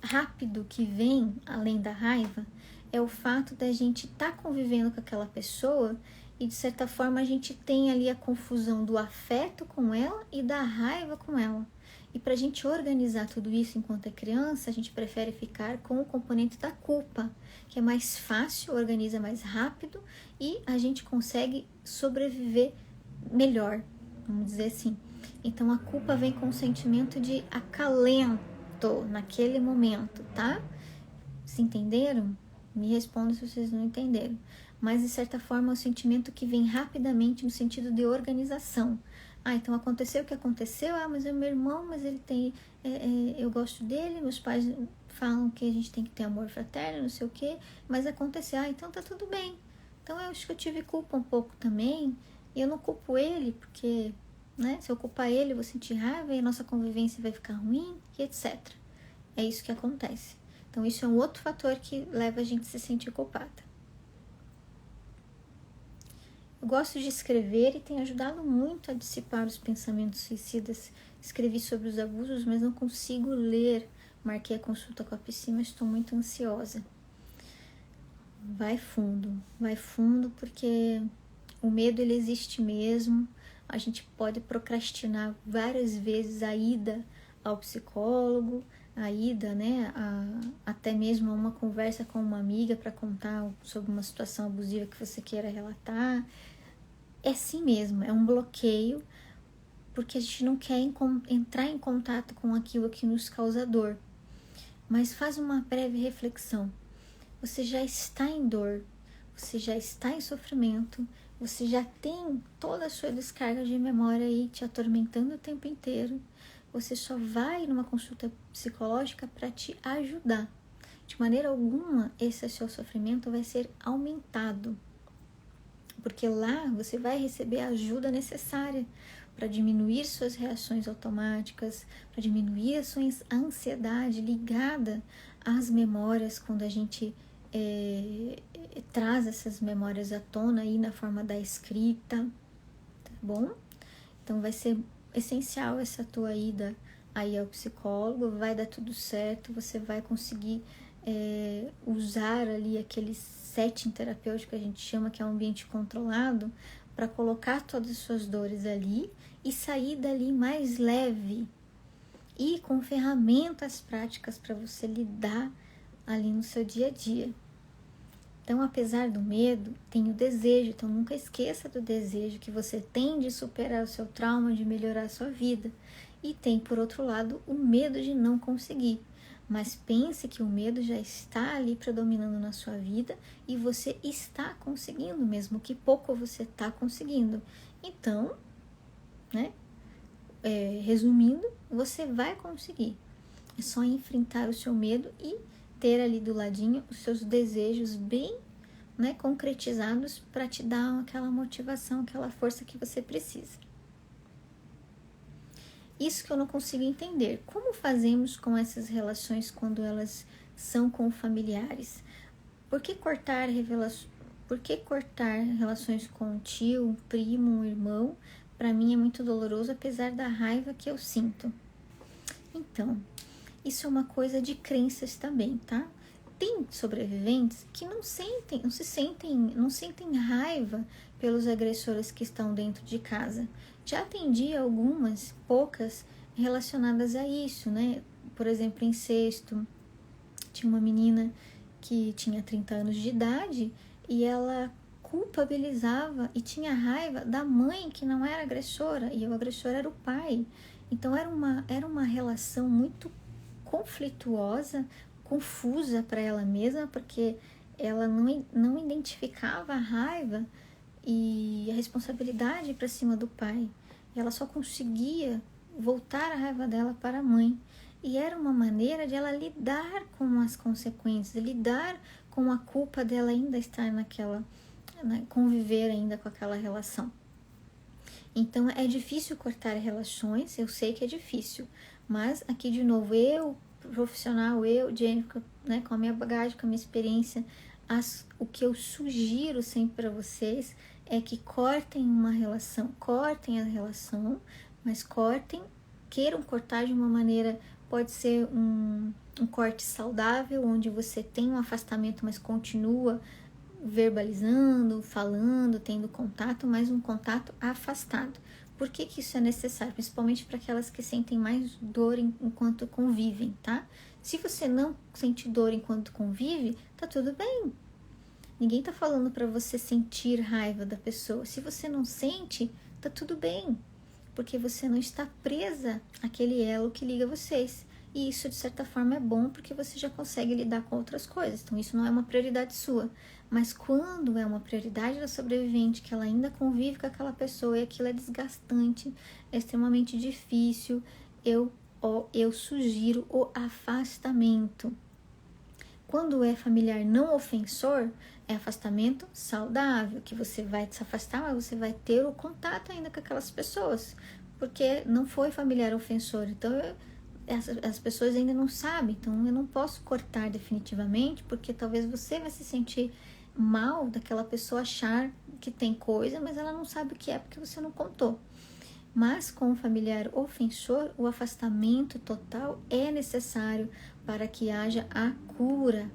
rápido que vem, além da raiva, é o fato da gente estar convivendo com aquela pessoa e, de certa forma, a gente tem ali a confusão do afeto com ela e da raiva com ela. E para a gente organizar tudo isso enquanto é criança, a gente prefere ficar com o componente da culpa, que é mais fácil, organiza mais rápido e a gente consegue sobreviver melhor, vamos dizer assim. Então a culpa vem com o sentimento de acalento naquele momento, tá? Se entenderam? Me respondam se vocês não entenderam. Mas de certa forma é um sentimento que vem rapidamente no sentido de organização. Então aconteceu o que aconteceu, mas é meu irmão, mas ele tem, eu gosto dele, meus pais falam que a gente tem que ter amor fraterno, não sei o quê, mas aconteceu, então tá tudo bem. Então eu acho que eu tive culpa um pouco também, e eu não culpo ele, porque, né, se eu culpar ele, eu vou sentir raiva, e a nossa convivência vai ficar ruim, e etc. É isso que acontece. Então isso é um outro fator que leva a gente a se sentir culpada. Eu gosto de escrever e tem ajudado muito a dissipar os pensamentos suicidas. Escrevi sobre os abusos, mas não consigo ler. Marquei a consulta com a psi, mas estou muito ansiosa. Vai fundo, porque o medo ele existe mesmo. A gente pode procrastinar várias vezes a ida ao psicólogo, a ida, né, até mesmo a uma conversa com uma amiga para contar sobre uma situação abusiva que você queira relatar. É assim mesmo, é um bloqueio, porque a gente não quer entrar em contato com aquilo que nos causa dor. Mas faz uma breve reflexão. Você já está em dor, você já está em sofrimento, você já tem toda a sua descarga de memória aí te atormentando o tempo inteiro. Você só vai numa consulta psicológica para te ajudar. De maneira alguma, esse seu sofrimento vai ser aumentado. Porque lá você vai receber a ajuda necessária para diminuir suas reações automáticas, para diminuir a sua ansiedade ligada às memórias, quando a gente traz essas memórias à tona aí na forma da escrita, tá bom? Então vai ser essencial essa tua ida aí ao psicólogo, vai dar tudo certo, você vai conseguir usar ali aquele setting terapêutico que a gente chama, que é um ambiente controlado, para colocar todas as suas dores ali e sair dali mais leve e com ferramentas práticas para você lidar ali no seu dia a dia. Então, apesar do medo, tem o desejo. Então, nunca esqueça do desejo que você tem de superar o seu trauma, de melhorar a sua vida. E tem, por outro lado, o medo de não conseguir. Mas pense que o medo já está ali predominando na sua vida e você está conseguindo, mesmo que pouco você está conseguindo. Então, né? Resumindo, você vai conseguir. É só enfrentar o seu medo e ter ali do ladinho os seus desejos bem, né, concretizados para te dar aquela motivação, aquela força que você precisa. Isso que eu não consigo entender. Como fazemos com essas relações quando elas são com familiares? Por que cortar relações com um tio, um primo, um irmão? Para mim é muito doloroso, apesar da raiva que eu sinto. Então, isso é uma coisa de crenças também, tá? Tem sobreviventes que não sentem raiva pelos agressores que estão dentro de casa. Já atendi algumas, poucas, relacionadas a isso, né? Por exemplo, incesto. Tinha uma menina que tinha 30 anos de idade e ela culpabilizava e tinha raiva da mãe que não era agressora, e o agressor era o pai. Então era uma relação muito conflituosa, confusa para ela mesma, porque ela não identificava a raiva e a responsabilidade para cima do pai. Ela só conseguia voltar a raiva dela para a mãe. E era uma maneira de ela lidar com as consequências, lidar com a culpa dela ainda estar conviver ainda com aquela relação. Então é difícil cortar relações, eu sei que é difícil, mas aqui de novo, eu, profissional, Jennifer, né, com a minha bagagem, com a minha experiência, o que eu sugiro sempre para vocês é que cortem a relação, mas queiram cortar de uma maneira, pode ser um corte saudável, onde você tem um afastamento, mas continua verbalizando, falando, tendo contato, mas um contato afastado. Por que isso é necessário? Principalmente para aquelas que sentem mais dor enquanto convivem, tá? Se você não sente dor enquanto convive, tá tudo bem. Ninguém tá falando para você sentir raiva da pessoa. Se você não sente, tá tudo bem. Porque você não está presa àquele elo que liga vocês. E isso, de certa forma, é bom porque você já consegue lidar com outras coisas. Então, isso não é uma prioridade sua. Mas quando é uma prioridade da sobrevivente, que ela ainda convive com aquela pessoa e aquilo é desgastante, é extremamente difícil, eu sugiro o afastamento. Quando é familiar não ofensor, é afastamento saudável, que você vai se afastar, mas você vai ter o contato ainda com aquelas pessoas, porque não foi familiar ofensor. Então, as pessoas ainda não sabem, então eu não posso cortar definitivamente, porque talvez você vai se sentir mal daquela pessoa achar que tem coisa, mas ela não sabe o que é porque você não contou. Mas com o familiar ofensor, o afastamento total é necessário para que haja a cura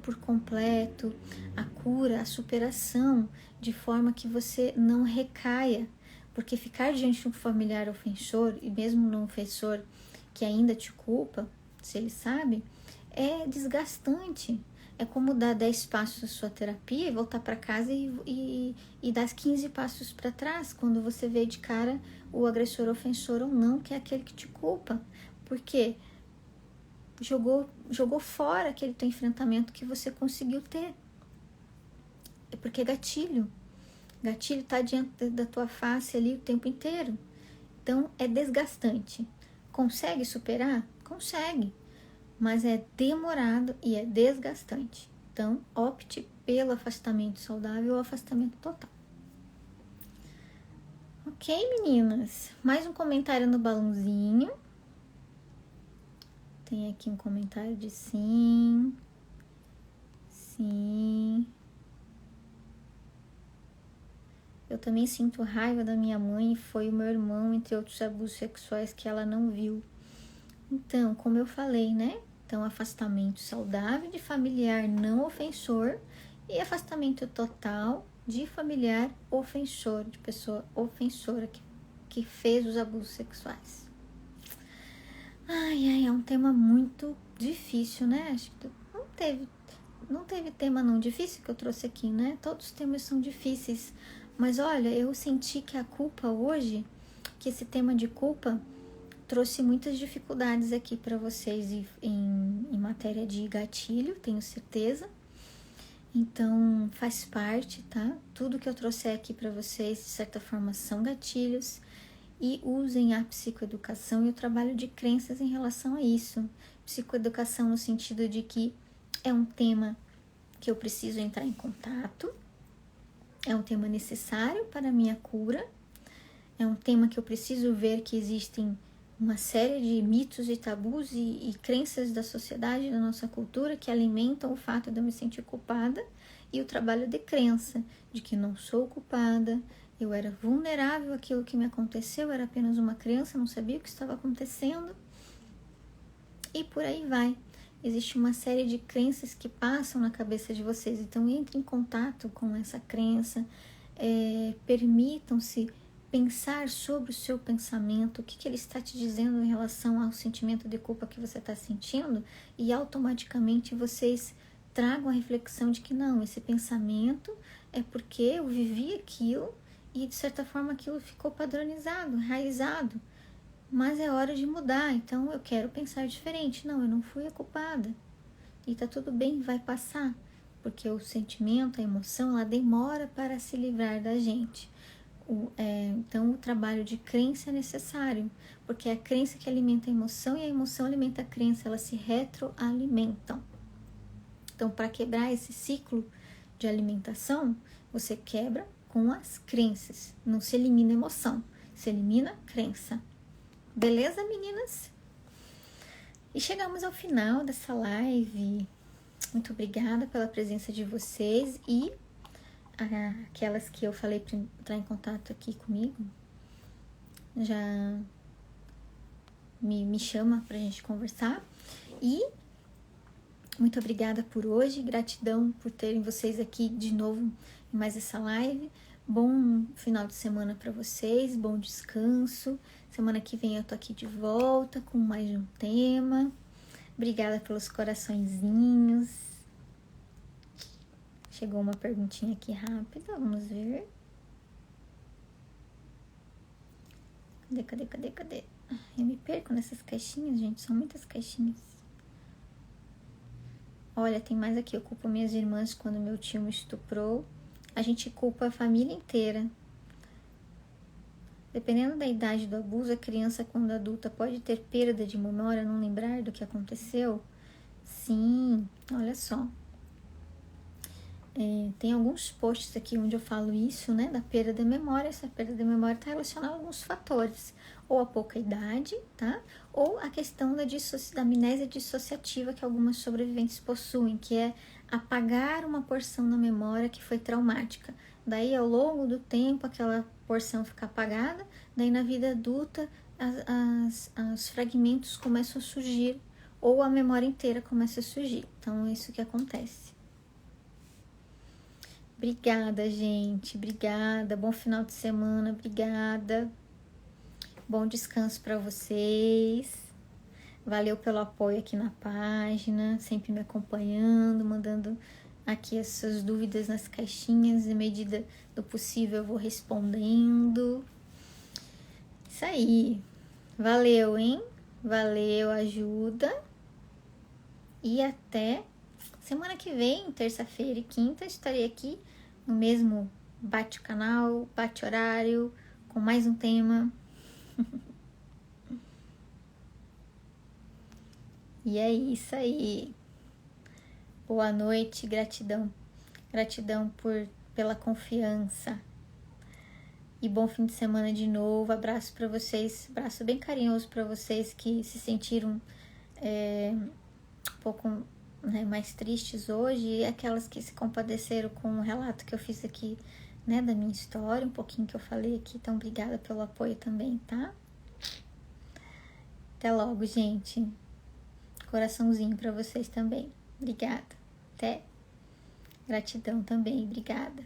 por completo, a cura, a superação, de forma que você não recaia. Porque ficar diante de um familiar ofensor, e mesmo num ofensor que ainda te culpa, se ele sabe, é desgastante. É como dar 10 passos na sua terapia e voltar para casa e dar 15 passos para trás, quando você vê de cara o agressor ofensor ou não, que é aquele que te culpa. Porque jogou fora aquele teu enfrentamento que você conseguiu ter. É porque é gatilho. Gatilho está diante da tua face ali o tempo inteiro. Então, é desgastante. Consegue superar? Consegue. Mas é demorado e é desgastante. Então, opte pelo afastamento saudável ou afastamento total. Ok, meninas? Mais um comentário no balãozinho. Tem aqui um comentário de sim. Sim. Eu também sinto raiva da minha mãe e foi o meu irmão, entre outros abusos sexuais que ela não viu. Então, como eu falei, né? Então, afastamento saudável de familiar não ofensor e afastamento total de familiar ofensor, de pessoa ofensora que fez os abusos sexuais. Ai, é um tema muito difícil, né? Acho que não teve tema não difícil que eu trouxe aqui, né? Todos os temas são difíceis. Mas olha, eu senti que a culpa hoje, que esse tema de culpa trouxe muitas dificuldades aqui para vocês em matéria de gatilho, tenho certeza. Então, faz parte, tá? Tudo que eu trouxe aqui para vocês, de certa forma, são gatilhos. E usem a psicoeducação e o trabalho de crenças em relação a isso. Psicoeducação no sentido de que é um tema que eu preciso entrar em contato, é um tema necessário para a minha cura, é um tema que eu preciso ver que existem uma série de mitos e tabus e crenças da sociedade, da nossa cultura, que alimentam o fato de eu me sentir culpada, e o trabalho de crença, de que não sou culpada, eu era vulnerável àquilo que me aconteceu, era apenas uma criança, não sabia o que estava acontecendo, e por aí vai. Existe uma série de crenças que passam na cabeça de vocês, então entre em contato com essa crença, permitam-se pensar sobre o seu pensamento, o que ele está te dizendo em relação ao sentimento de culpa que você está sentindo, e automaticamente vocês tragam a reflexão de que não, esse pensamento é porque eu vivi aquilo e de certa forma aquilo ficou padronizado, enraizado. Mas é hora de mudar, então eu quero pensar diferente. Não, eu não fui a culpada. E tá tudo bem, vai passar. Porque o sentimento, a emoção, ela demora para se livrar da gente. Então o trabalho de crença é necessário. Porque é a crença que alimenta a emoção e a emoção alimenta a crença. Elas se retroalimentam. Então, para quebrar esse ciclo de alimentação, você quebra com as crenças. Não se elimina a emoção, se elimina a crença. Beleza, meninas? E chegamos ao final dessa live. Muito obrigada pela presença de vocês e aquelas que eu falei para entrar em contato aqui comigo. Já me chama pra gente conversar. E muito obrigada por hoje. Gratidão por terem vocês aqui de novo em mais essa live. Bom final de semana para vocês, bom descanso. Semana que vem eu tô aqui de volta com mais um tema. Obrigada pelos coraçõezinhos. Chegou uma perguntinha aqui rápida, vamos ver. Cadê? Eu me perco nessas caixinhas, gente, são muitas caixinhas. Olha, tem mais aqui. Eu culpo minhas irmãs quando meu tio me estuprou. A gente culpa a família inteira. Dependendo da idade do abuso, a criança, quando adulta, pode ter perda de memória, não lembrar do que aconteceu? Sim, olha só. Tem alguns posts aqui onde eu falo isso, né, da perda de memória. Essa perda de memória está relacionada a alguns fatores. Ou a pouca idade, tá? Ou a questão da amnésia dissociativa que algumas sobreviventes possuem, que é apagar uma porção na memória que foi traumática. Daí, ao longo do tempo, aquela porção fica apagada. Daí, na vida adulta, os fragmentos começam a surgir, ou a memória inteira começa a surgir. Então, é isso que acontece. Obrigada, gente. Obrigada. Bom final de semana. Obrigada. Bom descanso para vocês. Valeu pelo apoio aqui na página, sempre me acompanhando, mandando aqui as suas dúvidas nas caixinhas, à medida do possível eu vou respondendo. Isso aí. Valeu, hein? Valeu, ajuda. E até semana que vem, terça-feira e quinta, estarei aqui no mesmo bate-canal, bate-horário, com mais um tema. E é isso aí. Boa noite, gratidão. Gratidão pela confiança. E bom fim de semana de novo. Abraço para vocês, abraço bem carinhoso para vocês que se sentiram um pouco mais tristes hoje, e aquelas que se compadeceram com o relato que eu fiz aqui, da minha história, um pouquinho que eu falei aqui. Então, obrigada pelo apoio também, tá? Até logo, gente. Coraçãozinho para vocês também. Obrigada. Até. Gratidão também. Obrigada.